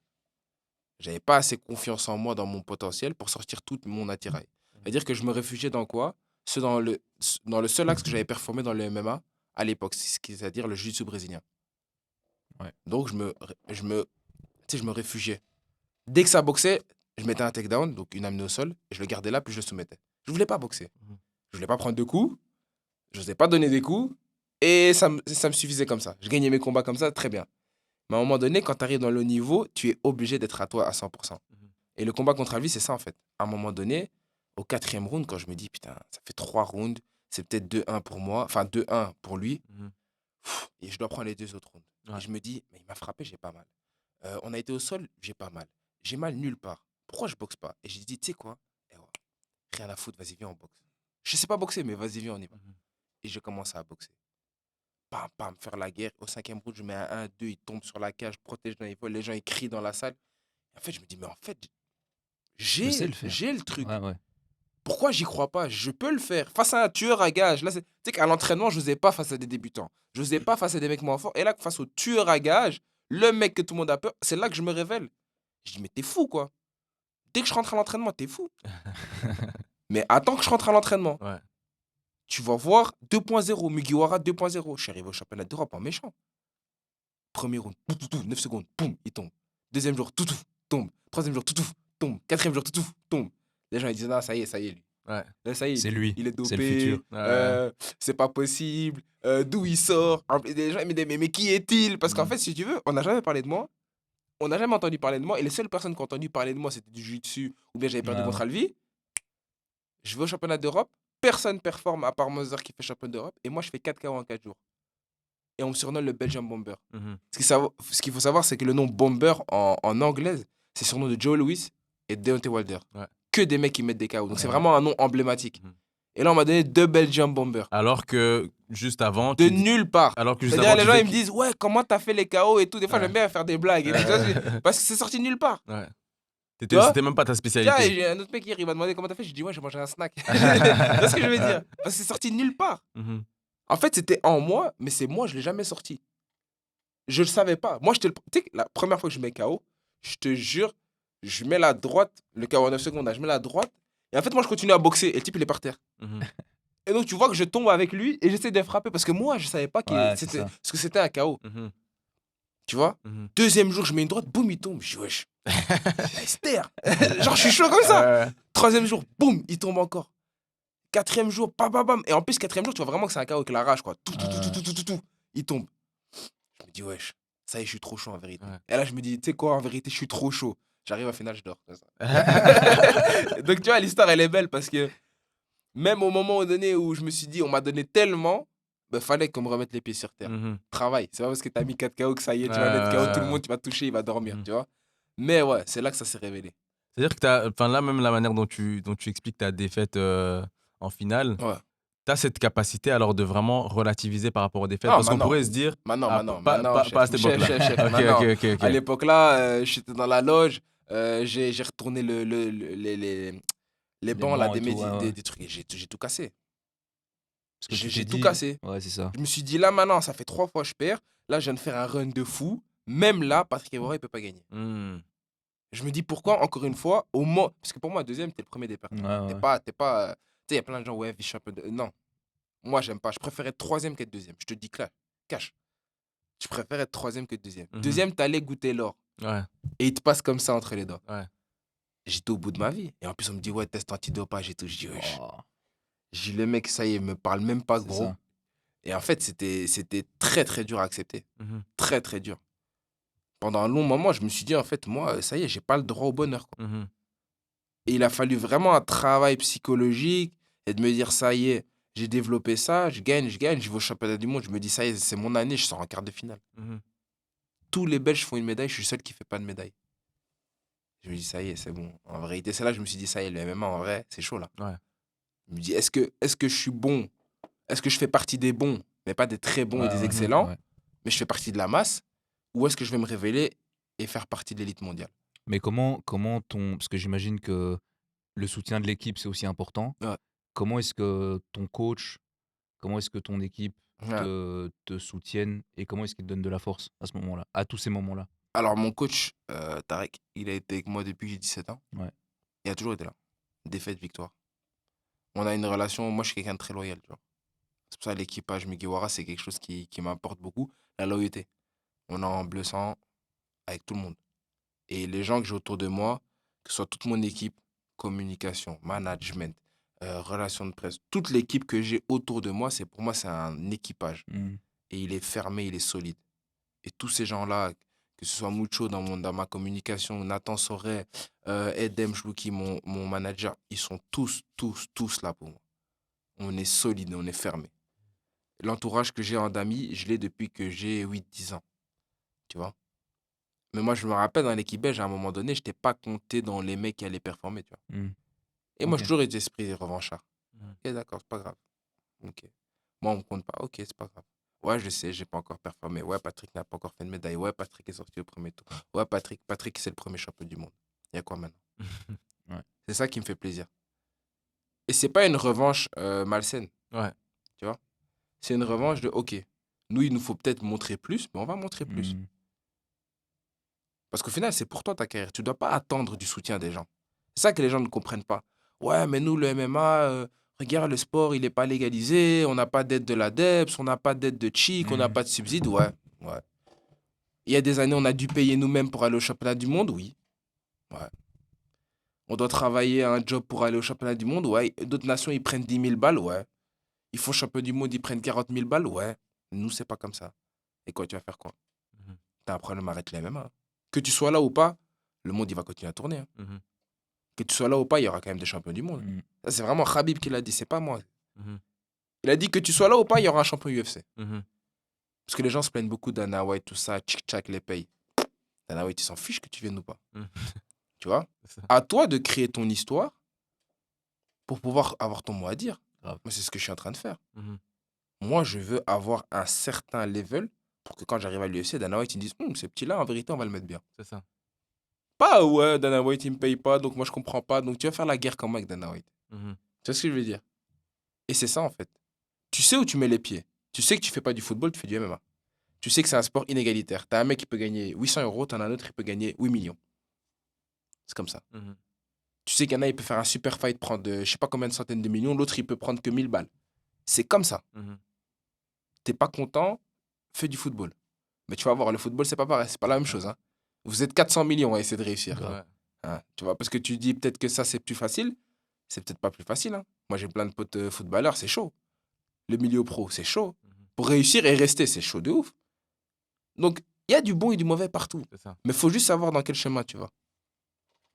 J'avais pas assez confiance en moi dans mon potentiel pour sortir tout mon attirail. C'est-à-dire que je me réfugiais dans quoi? Dans le seul axe que j'avais performé dans le MMA à l'époque, c'est-à-dire le jiu-jitsu brésilien. Ouais. Donc, tu sais, je me réfugiais. Dès que ça boxait, je mettais un takedown, donc une amenée au sol, et je le gardais là, puis je le soumettais. Je voulais pas boxer. Mhm. Je voulais pas prendre de coups, je n'osais pas donner des coups, et ça me suffisait comme ça. Je gagnais mes combats comme ça, très bien. Mais à un moment donné, quand tu arrives dans le haut niveau, tu es obligé d'être à toi à 100%. Mhm. Et le combat contre Alvi, c'est ça en fait. À un moment donné, au 4e round, quand je me dis, putain, ça fait 3 rounds, c'est peut-être 2-1 pour moi, enfin 2-1 pour lui, Mhm. et je dois prendre les 2 autres rounds. Ouais. Et je me dis, mais il m'a frappé, j'ai pas mal. On a été au sol, j'ai pas mal. J'ai mal nulle part. Pourquoi je boxe pas? Et j'ai dit, tu sais quoi? Eh ouais, rien à foutre, vas-y, viens, on boxe. Je sais pas boxer, mais vas-y, viens, on y va. Mhm. Et je commence à boxer. Pam, pam, faire la guerre. Au 5e round, je mets un 1-2, il tombe sur la cage, protège dans les épaules, les gens ils crient dans la salle. En fait, je me dis, mais en fait, Je sais le faire. j'ai le truc. Ouais. Pourquoi j'y crois pas? Je peux le faire. Face à un tueur à gages. Là, tu sais qu'à l'entraînement, je n'osais pas face à des débutants. Je n'osais pas face à des mecs moins forts. Et là, face au tueur à gages, le mec que tout le monde a peur, c'est là que je me révèle. Je dis, mais t'es fou, quoi. Dès que je rentre à l'entraînement, t'es fou. Mais attends que je rentre à l'entraînement. Ouais. Tu vas voir 2.0, Mugiwara 2.0. Je suis arrivé au championnat d'Europe en méchant. Premier round, 9 secondes, poum, il tombe. Deuxième jour, tout, tombe. Troisième jour, tout, tombe. Quatrième jour, tout, tombe. Les gens ils disent, non, ça y est, lui. Ouais. Là, ça y est, C'est lui. il est C'est le dopé, futur. Ouais. c'est pas possible, d'où il sort. Les gens ils me disent, mais qui est-il? Parce qu'en Mhm. fait, si tu veux, on n'a jamais parlé de moi. On n'a jamais entendu parler de moi. Et les seules personnes qui ont entendu parler de moi, c'était du jiu-jitsu ou bien j'avais perdu Ah contre ouais. Alvi. Je vais au championnat d'Europe. Personne performe à part Moser qui fait champion d'Europe. Et moi, je fais 4 KO en 4 jours. Et on me surnomme le Belgian Bomber. Mhm. Ce qu'il faut savoir, c'est que le nom Bomber en anglaise, c'est sur le nom de Joe Louis et Deontay Wilder. Ouais. Que des mecs qui mettent des KO. Donc c'est Ouais. vraiment un nom emblématique. Mhm. Et là, on m'a donné 2 Belgian Bombers. Alors que juste avant, De nulle part. alors que juste C'est-à-dire, avant, les tu gens, disais ils me disent, ouais, comment t'as fait les KO et tout. Des fois, Ouais. j'aime bien faire des blagues. Et tout, tu vois, parce que c'est sorti de nulle part. Ouais. Tu vois? C'était même pas ta Tiens, et spécialité. j'ai un autre mec hier, il m'a demandé comment t'as fait. J'ai dit, ouais, j'ai mangé un snack. Tu vois ce que je veux dire? Parce que c'est sorti de nulle part. Mhm. En fait, c'était en moi, mais c'est moi, je l'ai jamais sorti. Je le savais pas. Moi, tu sais, que la première fois que je mets KO, je te jure, je mets la droite, le KO en 9 secondes, là, je mets la droite. Et en fait, moi, je continue à boxer. Et le type, il est par terre. Mhm. Et donc, tu vois que je tombe avec lui et j'essaie de frapper parce que moi, je savais pas Ouais, c'est c'était, ça. ce que c'était un KO. Mhm. Tu vois? Mhm. Deuxième jour, je mets une droite, boum, il tombe. Je dis, wesh, il se terre. Genre, je suis chaud comme ça. Ouais. Troisième jour, boum, il tombe encore. Quatrième jour, bam, bam, bam. Et en plus, quatrième jour, tu vois vraiment que c'est un KO avec la rage, quoi. Tout. Il tombe. Je me dis, wesh, ça y est, je suis trop chaud en vérité. Ouais. Et là, je me dis, tu sais quoi, en vérité, je suis trop chaud. J'arrive à finale, je dors. Comme ça. Donc, tu vois, l'histoire, elle est belle parce que même au moment donné où je me suis dit, on m'a donné tellement, bah, fallait qu'on me remette les pieds sur terre. Mhm. Travail. C'est pas parce que t'as mis 4 KO que ça y est, tu vas Ouais, mettre KO ouais, tout le ouais. monde, tu vas toucher, il va dormir, Mhm. tu vois. Mais ouais, c'est là que ça s'est révélé. C'est-à-dire que enfin là, même la manière dont tu expliques ta défaite en finale, Ouais. tu as cette capacité alors de vraiment relativiser par rapport aux défaites. Non, Parce qu'on maintenant. pourrait se dire, Maintenant, pas chef. à cette époque-là. Chef. Ok, Maintenant, ok. à l'époque-là, j'étais dans la loge, j'ai retourné les Les bancs, là, bancs et tout, ouais, ouais. des trucs, et j'ai tout cassé. Parce que tu t'es J'ai tout dit. cassé. Ouais, c'est ça. Je me suis dit, là, maintenant, ça fait 3 fois que je perds. Là, je viens de faire un run de fou. Même là, Patrick Evora, il peut pas gagner. Mhm. Je me dis, pourquoi, encore une fois, au moins. Parce que pour moi, deuxième, t'es le premier des perdants. Ouais, ouais. T'es pas. Tu sais, il y a plein de gens, ouais, vice-champion. Non. Moi, j'aime pas. Je préfère être troisième qu'être deuxième. Je te dis clair. Cash. Je préfère être troisième que deuxième. Mhm. Deuxième, t'allais goûter l'or. Ouais, Et il te passe comme ça entre les doigts. ouais. J'étais au bout de ma vie. Et en plus, on me dit, ouais, test antidopage et tout. Je dis, wesh. Oh, J'ai dit, le mec, ça y est, il me parle même pas c'est gros. ça. Et en fait, c'était très, très dur à accepter. Mhm. Très, très dur. Pendant un long moment, je me suis dit, en fait, moi, ça y est, j'ai pas le droit au bonheur, quoi. Mhm. Et il a fallu vraiment un travail psychologique et de me dire, ça y est, j'ai développé ça, je gagne, je vais au championnat du monde. Je me dis, ça y est, c'est mon année, je sors en quart de finale. Mhm. Tous les Belges font une médaille, je suis le seul qui fait pas de médaille. Je me dis, ça y est, c'est bon. En vérité, c'est là que je me suis dit, ça y est, le MMA, en vrai, c'est chaud, là. Ouais. Je me dis, est-ce que je suis bon? Est-ce que je fais partie des bons, mais pas des très bons et des Ouais, excellents, ouais. mais je fais partie de la masse? Ou est-ce que je vais me révéler et faire partie de l'élite mondiale? Mais comment ton. Parce que j'imagine que le soutien de l'équipe, c'est aussi important. Ouais. Comment est-ce que ton coach, comment est-ce que ton équipe Ouais. te soutiennent et comment est-ce qu'ils te donnent de la force à ce moment-là, à tous ces moments-là? Alors, mon coach, Tarek, il a été avec moi depuis que j'ai 17 ans. Ouais. Il a toujours été là. Défaite, victoire. On a une relation, moi je suis quelqu'un de très loyal, tu vois. C'est pour ça que l'équipage Mugiwara, c'est quelque chose qui m'importe beaucoup. La loyauté. On est en bleu sang avec tout le monde. Et les gens que j'ai autour de moi, que ce soit toute mon équipe, communication, management, relations de presse, toute l'équipe que j'ai autour de moi, pour moi, c'est un équipage. Mhm. Et il est fermé, il est solide. Et tous ces gens-là, que ce soit Mucho dans ma communication, Nathan Soret, Edem Chlouki, mon manager, ils sont tous là pour moi. On est solide, on est fermé. L'entourage que j'ai en d'amis, je l'ai depuis que j'ai 8 10 ans, tu vois. Mais moi, je me rappelle, dans l'équipe belge, à un moment donné, je n'étais pas compté dans les mecs qui allaient performer, tu vois. Mhm. Et moi, Ok. j'ai toujours eu cet esprit revanchard. Mhm. Ok, d'accord, c'est pas grave. Ok. Moi, on me compte pas. Ok, c'est pas grave. Ouais, je sais, j'ai pas encore performé. Ouais, Patrick n'a pas encore fait de médaille. Ouais, Patrick est sorti au premier tour. Ouais, Patrick, c'est le premier champion du monde. Il y a quoi maintenant? Ouais. C'est ça qui me fait plaisir. Et c'est pas une revanche malsaine, Ouais. tu vois. C'est une revanche de, ok, nous, il nous faut peut-être montrer plus, mais on va montrer plus. Mhm. Parce qu'au final, c'est pour toi ta carrière. Tu dois pas attendre du soutien des gens. C'est ça que les gens ne comprennent pas. Ouais, mais nous, le MMA, regarde, le sport, il n'est pas légalisé. On n'a pas d'aide de l'ADEPS, on n'a pas d'aide de Chic, on n'a Mhm. pas de subside. Ouais, ouais. Il y a des années, on a dû payer nous-mêmes pour aller au championnat du monde. Oui. Ouais. On doit travailler à un job pour aller au championnat du monde. Ouais. D'autres nations, ils prennent 10 000 balles. Ouais. Ils font champion du monde, ils prennent 40 000 balles. Ouais. Nous, c'est pas comme ça. Et quoi, tu vas faire quoi? Mhm. T'as un problème, arrête les MMA. Que tu sois là ou pas, le monde, il va continuer à tourner. Hein. Mhm. Que tu sois là ou pas, il y aura quand même des champions du monde. Mhm. Ça, c'est vraiment Khabib qui l'a dit, c'est pas moi. Mhm. Il a dit que tu sois là ou pas, il y aura un champion UFC. Mhm. Parce que les gens se plaignent beaucoup d'Dana White, tout ça, tchic-tchac, les payes. Dana White, il s'en fiche que tu viennes ou pas. Mhm. Tu vois? C'est ça. À toi de créer ton histoire pour pouvoir avoir ton mot à dire. Grave. Moi, c'est ce que je suis en train de faire. Mhm. Moi, je veux avoir un certain level pour que quand j'arrive à l'UFC, Dana White, ils me disent, ce petit-là, en vérité, on va le mettre bien. C'est ça. Pas, ouais, Dana White, il me paye pas, donc moi, je comprends pas. Donc, tu vas faire la guerre comment avec Dana White? Mhm. Tu vois ce que je veux dire? Et c'est ça, en fait. Tu sais où tu mets les pieds. Tu sais que tu fais pas du football, tu fais du MMA. Tu sais que c'est un sport inégalitaire. T'as un mec qui peut gagner 800 euros, t'en as un autre qui peut gagner 8 millions. C'est comme ça. Mhm. Tu sais qu'il y en a, il peut faire un super fight, prendre je sais pas combien de centaines de millions, l'autre, il peut prendre que 1000 balles. C'est comme ça. Mhm. T'es pas content, fais du football. Mais tu vas voir, le football, c'est pas pareil, c'est pas la même Ouais. chose. Hein. Vous êtes 400 millions à essayer de réussir. Grave. Ouais. Hein, tu vois, parce que tu dis peut-être que ça, c'est plus facile. C'est peut-être pas plus facile. Hein. Moi, j'ai plein de potes footballeurs, c'est chaud. Le milieu pro, c'est chaud. Mhm. Pour réussir et rester, c'est chaud de ouf. Donc, il y a du bon et du mauvais partout. C'est ça. Mais faut juste savoir dans quel chemin tu vas.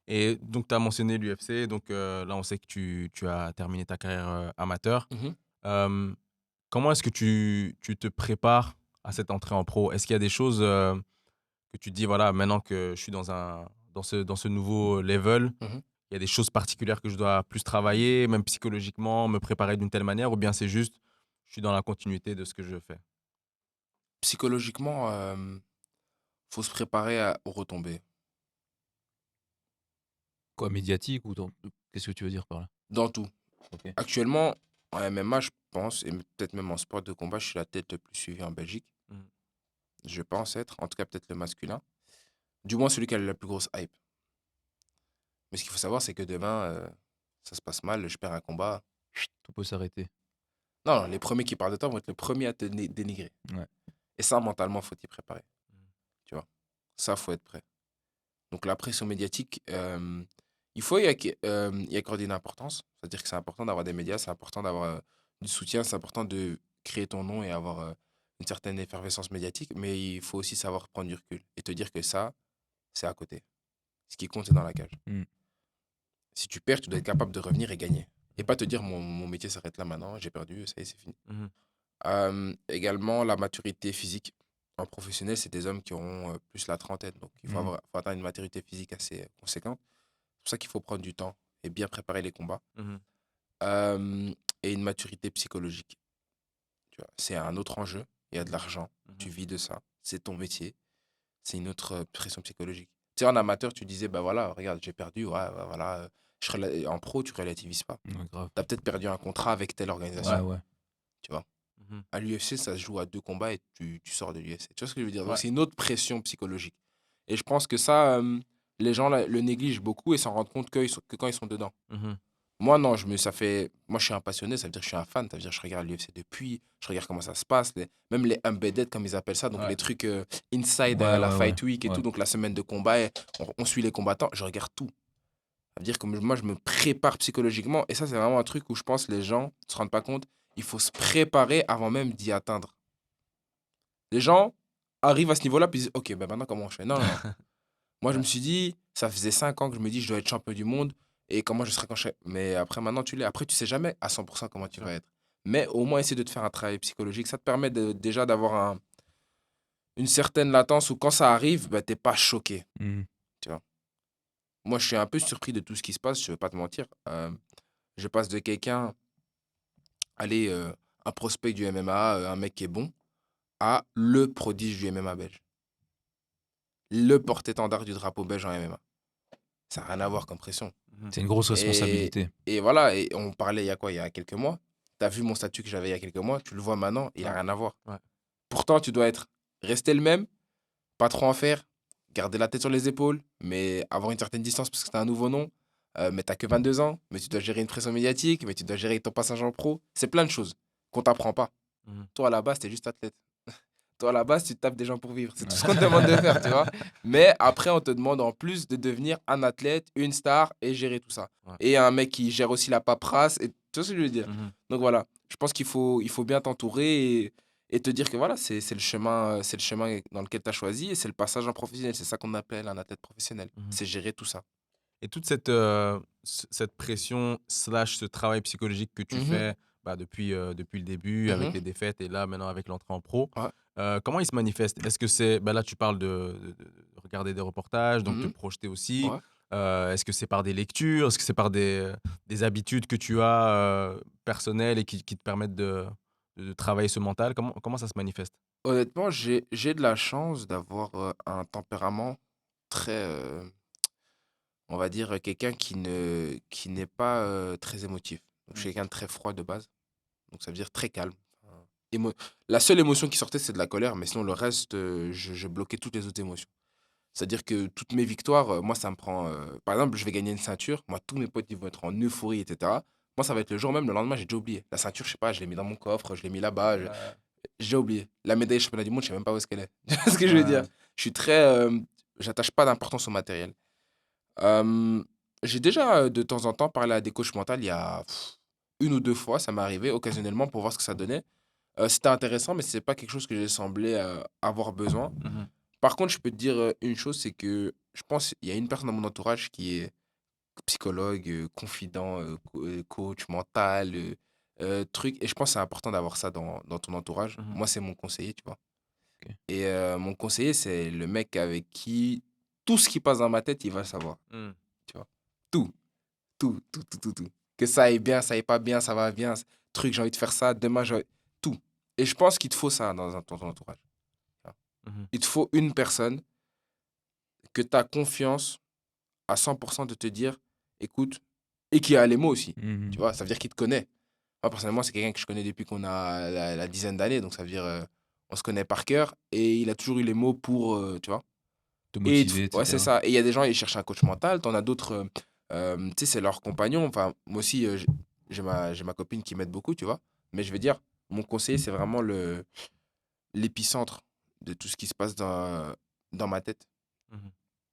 Et donc, tu as mentionné l'UFC. Donc, là, on sait que tu as terminé ta carrière amateur. Mhm. Euh, Comment est-ce que tu te prépares à cette entrée en pro? Est-ce qu'il y a des choses que tu te dis, voilà, maintenant que je suis dans ce nouveau level, Mhm. il y a des choses particulières que je dois plus travailler, même psychologiquement, me préparer d'une telle manière, ou bien c'est juste, je suis dans la continuité de ce que je fais? Psychologiquement, faut se préparer aux retombées. Quoi, médiatique ou qu'est-ce que tu veux dire par là? Dans tout. Ok. Actuellement, en MMA, je pense, et peut-être même en sport de combat, je suis la tête le plus suivie en Belgique. Mhm. Je pense être, en tout cas peut-être le masculin. Du moins celui qui a la plus grosse hype. Mais ce qu'il faut savoir, c'est que demain, ça se passe mal, je perds un combat. Tout peut s'arrêter. Non, non, les premiers qui parlent de toi vont être les premiers à te dénigrer. Ouais. Et ça, mentalement, faut y préparer. Mhm. Tu vois. Ça, faut être prêt. Donc la pression médiatique, il faut y accorder une importance. C'est-à-dire que c'est important d'avoir des médias, c'est important d'avoir du soutien, c'est important de créer ton nom et avoir une certaine effervescence médiatique, mais il faut aussi savoir prendre du recul et te dire que ça, c'est à côté. Ce qui compte, c'est dans la cage. Mm. Si tu perds, tu dois être capable de revenir et gagner. Et pas te dire, mon métier s'arrête là maintenant, j'ai perdu, ça y est, c'est fini. Mhm. Également, la maturité physique. En professionnel, c'est des hommes qui auront plus la trentaine. Donc, il faut, Mm. faut atteindre une maturité physique assez conséquente. C'est pour ça qu'il faut prendre du temps et bien préparer les combats. Mhm. Euh, et une maturité psychologique. Tu vois. C'est un autre enjeu. Il y a de l'argent. Tu Mhm. vis de ça. C'est ton métier. C'est une autre pression psychologique. Tu sais, en amateur, tu disais, bah voilà, regarde, j'ai perdu. Ouais, bah voilà. En pro, tu relativises pas. Ouais, grave. Tu as peut-être perdu un contrat avec telle Ouais, organisation. ouais. Tu vois. Mhm. À l'UFC, ça se joue à 2 combats et tu sors de l'UFC. Tu vois ce que je veux dire? Donc, Ouais. c'est une autre pression psychologique. Et je pense que ça, les gens le négligent beaucoup et s'en rendent compte que quand ils sont dedans. Mhm. Moi, non, moi, je suis un passionné, ça veut dire que je suis un fan, ça veut dire que je regarde l'UFC depuis, je regarde comment ça se passe, même les embedded, comme ils appellent ça, donc Ouais. les trucs inside Ouais, la ouais, ouais. Fight Week et Ouais. tout, donc la semaine de combat, et on suit les combattants, je regarde tout. Ça veut dire que moi, je me prépare psychologiquement, et ça, c'est vraiment un truc où je pense que les gens ne se rendent pas compte, il faut se préparer avant même d'y atteindre. Les gens arrivent à ce niveau-là, puis ils disent, ok, ben maintenant, comment on fait? Non, non, non. Moi, je Ouais. me suis dit, ça faisait 5 ans que je me dis, je dois être champion du monde. Et comment je serai quand je serai. Mais après, maintenant, tu l'es. Après, tu sais jamais à 100% comment tu Sûr. vas être. Mais au moins, essayer de te faire un travail psychologique. Ça te permet déjà d'avoir une certaine latence où quand ça arrive, bah, t'es pas choqué. Mm. Tu vois. Moi, je suis un peu surpris de tout ce qui se passe, je vais pas te mentir. Je passe de quelqu'un, allez, un prospect du MMA, un mec qui est bon, à le prodige du MMA belge. Le porte-étendard du drapeau belge en MMA. Ça n'a rien à voir comme pression. Mhm. C'est une grosse Et, responsabilité. et voilà, et on parlait il y a quoi? Il y a quelques mois. Tu as vu mon statut que j'avais il y a quelques mois, tu le vois maintenant, il n'a Ouais. rien à voir. Ouais. Pourtant, tu dois rester le même, pas trop en faire, garder la tête sur les épaules, mais avoir une certaine distance parce que c'est un nouveau nom. Mais t'as que 22 ans, mais tu dois gérer une pression médiatique, mais tu dois gérer ton passage en pro. C'est plein de choses qu'on t'apprend pas. Mhm. Toi, à la base, t'es juste athlète. Toi, à la base, tu tapes des gens pour vivre. C'est tout ce Ouais. qu'on te demande de faire, tu vois. Mais après, on te demande en plus de devenir un athlète, une star et gérer tout ça. Ouais. Et un mec qui gère aussi la paperasse. Et tu vois ce que je veux dire. Mhm. Donc voilà, je pense il faut bien t'entourer et te dire que voilà, c'est le chemin dans lequel tu as choisi et c'est le passage en professionnel. C'est ça qu'on appelle un athlète professionnel. Mhm. C'est gérer tout ça. Et toute cette pression slash ce travail psychologique que tu Mhm, fais depuis le début, avec mhm, les défaites et là, maintenant, avec l'entrée en pro, ouais, comment il se manifeste? Est-ce que c'est... Là, tu parles de regarder des reportages, donc te mhm, projeter aussi. ouais. Est-ce que c'est par des lectures? Est-ce que c'est par des habitudes que tu as personnelles et qui te permettent de travailler ce mental? Comment ça se manifeste? Honnêtement, j'ai de la chance d'avoir, un tempérament très, on va dire, quelqu'un qui n'est pas, très émotif. Donc je Mmh. suis quelqu'un de très froid de base, donc ça veut dire très calme. Enfin, émo la seule émotion qui sortait, c'est de la colère, mais sinon le reste, je bloquais toutes les autres émotions. C'est-à-dire que toutes mes victoires, moi, ça me prend, par exemple, je vais gagner une ceinture, moi, tous mes potes, ils vont être en euphorie et cetera. Moi, ça va être le jour même, le lendemain, j'ai déjà oublié. La ceinture, je sais pas, je l'ai mis dans mon coffre, je l'ai mis là-bas, Ouais, j'ai déjà oublié. La médaille championnat du monde, je sais même pas où est-ce qu'elle est. Tu vois ce que je veux dire? ouais. Je suis très, j'attache pas d'importance au matériel. Hem, j'ai déjà, de temps en temps parlé à des coachs mentaux il y a 1 ou 2 fois, ça m'est arrivé occasionnellement pour voir ce que ça donnait. C'était intéressant, mais c'est pas quelque chose que j'ai semblé, avoir besoin. Mmh. Par contre, je peux te dire, une chose, c'est que je pense il y a une personne dans mon entourage qui est psychologue, confident, coach mental, truc et je pense que c'est important d'avoir ça dans ton entourage. Mmh. Moi, c'est mon conseiller, tu vois? OK. Et mon conseiller, c'est le mec avec qui tout ce qui passe dans ma tête, il va le savoir, Mmh. tu vois? Tout, tout, tout, tout, tout, tout. Que ça aille bien, ça aille pas bien, ça va bien, truc, j'ai envie de faire ça, demain, j'ai tout et je pense qu'il te faut ça dans ton entourage, tu vois? Mmh. Il te faut une personne que tu as confiance à 100% de te dire: «Écoute» et qui a les mots aussi, Mmh. tu vois? Ça veut dire qu'il te connaît. Moi, personnellement, c'est quelqu'un que je connais depuis qu'on a la dizaine d'années, donc ça veut dire, on se connaît par cœur et il a toujours eu les mots pour, tu vois? Te Et il te f motiver et ouais, c'est cetera. ça et il y a des gens, ils cherchent un coach mental, tu en as d'autres, tu sais, c'est leur compagnon. Enfin, moi aussi, j'ai ma copine qui m'aide beaucoup, tu vois? Mais je veux dire, mon conseiller, c'est vraiment l'épicentre de tout ce qui se passe dans ma tête. Mmh.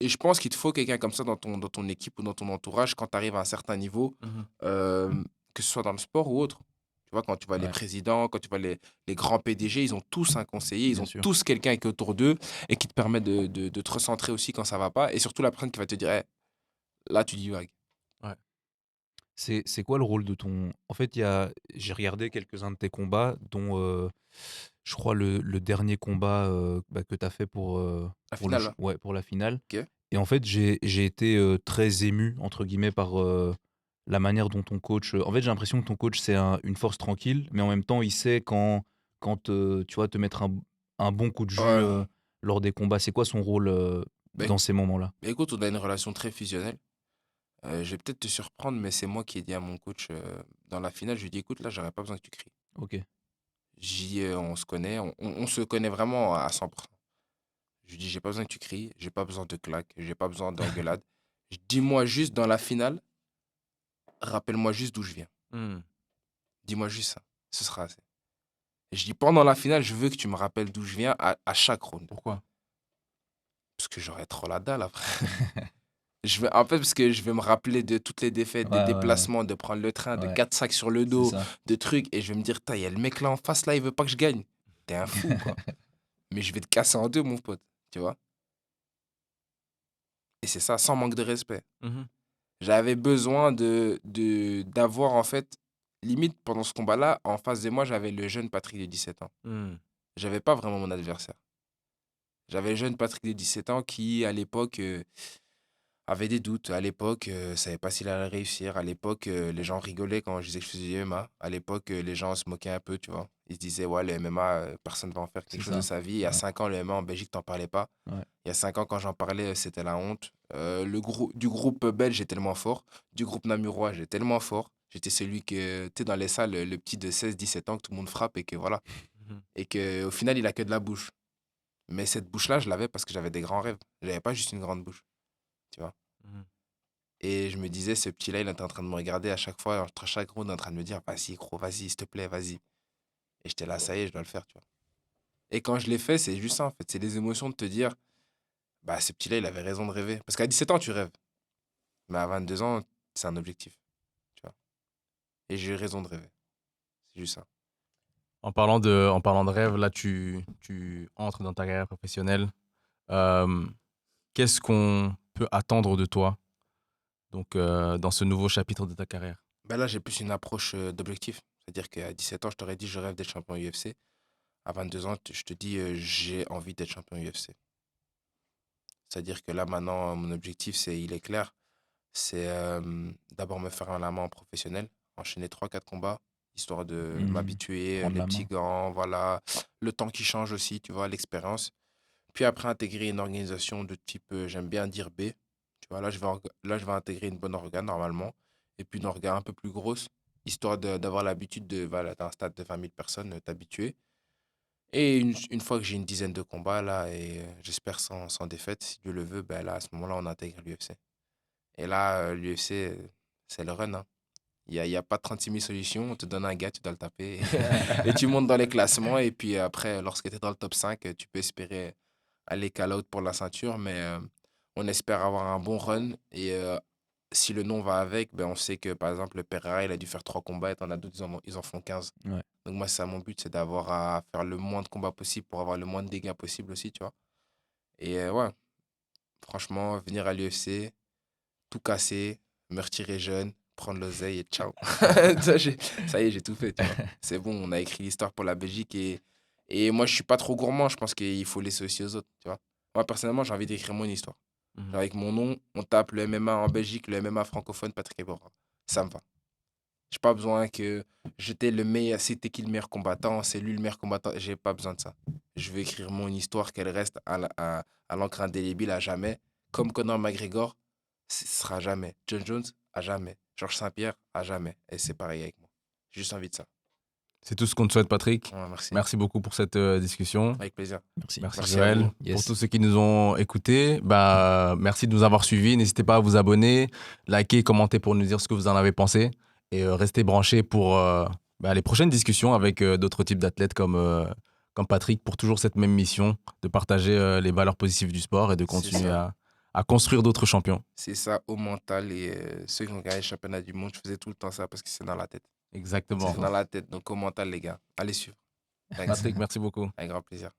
Et je pense qu'il te faut quelqu'un comme ça dans ton équipe ou dans ton entourage quand tu arrives à un certain niveau, Mmh. que ce soit dans le sport ou autre. Tu vois, quand tu vois les Ouais, présidents, quand tu vois les grands PDG, ils ont tous un conseiller, ils bien ont sûr. tous quelqu'un qui est autour d'eux et qui te permet de te recentrer aussi quand ça va pas et surtout la personne qui va te dire: «Eh, là, tu divagues». Ouais. C'est quoi le rôle de ton en fait, il y a j'ai regardé quelques-uns de tes combats, dont, je crois le dernier combat, bah, que tu as fait La pour le finale, ch là, ouais, pour la finale. OK. Et en fait, j'ai été, très «ému» entre guillemets par, la manière dont ton coach, en fait, j'ai l'impression que ton coach, c'est une force tranquille, mais en même temps, il sait quand, tu vois, te mettre un bon coup de jus, Ouais. lors des combats. C'est quoi son rôle, Bah, dans ces moments-là? écoute, on a une relation très fusionnelle. Je vais peut-être te surprendre, mais c'est moi qui ai dit à mon coach, dans la finale, je lui ai dit: «Écoute, là, j'aurais pas besoin que tu cries». OK. On se connaît, on se connaît vraiment à 100%. Je lui dis: «J'ai pas besoin que tu cries, j'ai pas besoin de claques, j'ai pas besoin d'engueulades. Dis-moi juste dans la finale, rappelle-moi juste d'où je viens. Mmh. Dis-moi juste ça, ce sera assez». Et je dis: «Pendant la finale, je veux que tu me rappelles d'où je viens à chaque round». Pourquoi? Parce que j'aurais trop la dalle après. En fait, parce que je vais me rappeler de toutes les défaites, Ouais, des ouais, déplacements, de prendre le train, de ouais, 4 sacs sur le c'est dos, ça. de trucs et je vais me dire: «Putain, il y a le mec là en face là, il veut pas que je gagne». T'es un fou, quoi. Mais je vais te casser en 2 mon pote, tu vois? Et c'est ça, sans manque de respect. Mmh. J'avais besoin d'avoir en fait limite pendant ce combat-là, en face de moi, j'avais le jeune Patrick de 17 ans. Mmh. J'avais pas vraiment mon adversaire. J'avais le jeune Patrick de 17 ans qui, à l'époque, avait des doutes. À l'époque, savait pas s'il allait réussir. À l'époque, les gens rigolaient quand je disais que je faisais du MMA. À l'époque, les gens se moquaient un peu, tu vois? Ils se disaient: «Ouais, le MMA, personne va en faire quelque C'est chose de ça. sa vie». Il y a Ouais, 5 ans, le MMA en Belgique, t'en parlais pas. ouais. Il y a 5 ans, quand j'en parlais, c'était la honte. Du groupe belge, j'étais tellement fort. Du groupe namurois, j'étais tellement fort. J'étais celui que, tu sais, dans les salles, le petit de 16, 17 ans que tout le monde frappe et que voilà. Mmh. Et qu'au final, il a que de la bouche. Mais cette bouche-là, je l'avais parce que j'avais des grands rêves. J'avais pas juste une grande bouche, tu vois? Mmh. Et je me disais, ce petit-là, il était en train de me regarder à chaque fois, entre chaque round, en train de me dire: «Vas-y, gros, vas-y, s'il te plaît, vas-y». Et j'étais là: «Ça y est, je dois le faire», tu vois? Et quand je l'ai fait, c'est juste ça, en fait. C'est les émotions de te dire: «Bah, ce petit-là, il avait raison de rêver». Parce qu'à 17 ans, tu rêves. Mais à 22 ans, c'est un objectif, tu vois? Et j'ai eu raison de rêver. C'est juste ça. En parlant de rêve, là, tu entres dans ta carrière professionnelle. Hem, Qu'est-ce qu'on peut attendre de toi, donc dans ce nouveau chapitre de ta carrière? Bah, là, j'ai plus une approche, d'objectif. C'est-à-dire qu'à 17 ans, je t'aurais dit: «Je rêve d'être champion UFC». À 22 ans, je te dis: «J'ai envie d'être champion UFC». C'est-à-dire que là, maintenant, mon objectif, il est clair. C'est, d'abord me faire un la main en professionnel, enchaîner 3 4 combats, histoire de Mhm. m'habituer, Prendre les la petits main. gants, voilà, le temps qui change aussi, tu vois, l'expérience. Puis après, intégrer une organisation de type, j'aime bien dire B. Tu vois, là, je vais intégrer une bonne organe normalement, et puis une organe un peu plus grosse, histoire d'avoir l'habitude de, voilà, d'un stade de 20 000 personnes, t'habituer. Et une fois que j'ai une dizaine de combats, là, et j'espère sans défaite, si Dieu le veut, ben là, à ce moment-là, on intègre l'UFC. Et là, l'UFC, c'est le run, hein. Il y a pas 36 000 solutions. On te donne un gars, tu dois le taper. Et tu montes dans les classements. Et puis après, lorsque tu es dans le top 5, tu peux espérer aller call-out pour la ceinture. Mais on espère avoir un bon run. Et si le nom va avec, ben on sait que par exemple, le Pereira, il a dû faire 3 combats. Et t'en as d'autres, ils en font 15. Ouais. Donc moi, c'est ça mon but, c'est d'avoir à faire le moins de combats possible pour avoir le moins de dégâts possible aussi, tu vois. Et ouais, franchement, venir à l'UFC, tout casser, me retirer jeune, prendre l'oseille et ciao. Ça y est, j'ai tout fait, tu vois. C'est bon, on a écrit l'histoire pour la Belgique et moi, je suis pas trop gourmand. Je pense qu'il faut laisser aussi aux autres, tu vois. Moi, personnellement, j'ai envie d'écrire mon histoire. Mhm. Genre, avec mon nom, on tape le MMA en Belgique, le MMA francophone, Patrick Ebora. Ça me va. J'ai pas besoin que j'étais le meilleur, c'était qui le meilleur combattant, c'est lui le meilleur combattant. J'ai pas besoin de ça. Je veux écrire mon histoire, qu'elle reste à l'encre indélébile à jamais. Comme Conor McGregor, ce sera jamais. John Jones, à jamais. Georges Saint-Pierre, à jamais. Et c'est pareil avec moi. J'ai juste envie de ça. C'est tout ce qu'on te souhaite, Patrick. Ouais, merci. Merci beaucoup pour cette discussion. Avec plaisir. Merci. Merci Merci à Joël. vous. Pour Yes. tous ceux qui nous ont écoutés, merci de nous avoir suivis. N'hésitez pas à vous abonner, liker, commenter pour nous dire ce que vous en avez pensé. Et restez branchés pour les prochaines discussions avec d'autres types d'athlètes comme Patrick pour toujours cette même mission de partager les valeurs positives du sport et de C'est continuer ça. à construire d'autres champions. C'est ça au mental. Et ceux qui ont gagné le championnat du monde, je faisais tout le temps ça parce que c'est dans la tête. Exactement. C'est dans la tête. Donc au mental, les gars. Allez suivre. Thanks. Patrick, merci beaucoup. Avec grand plaisir.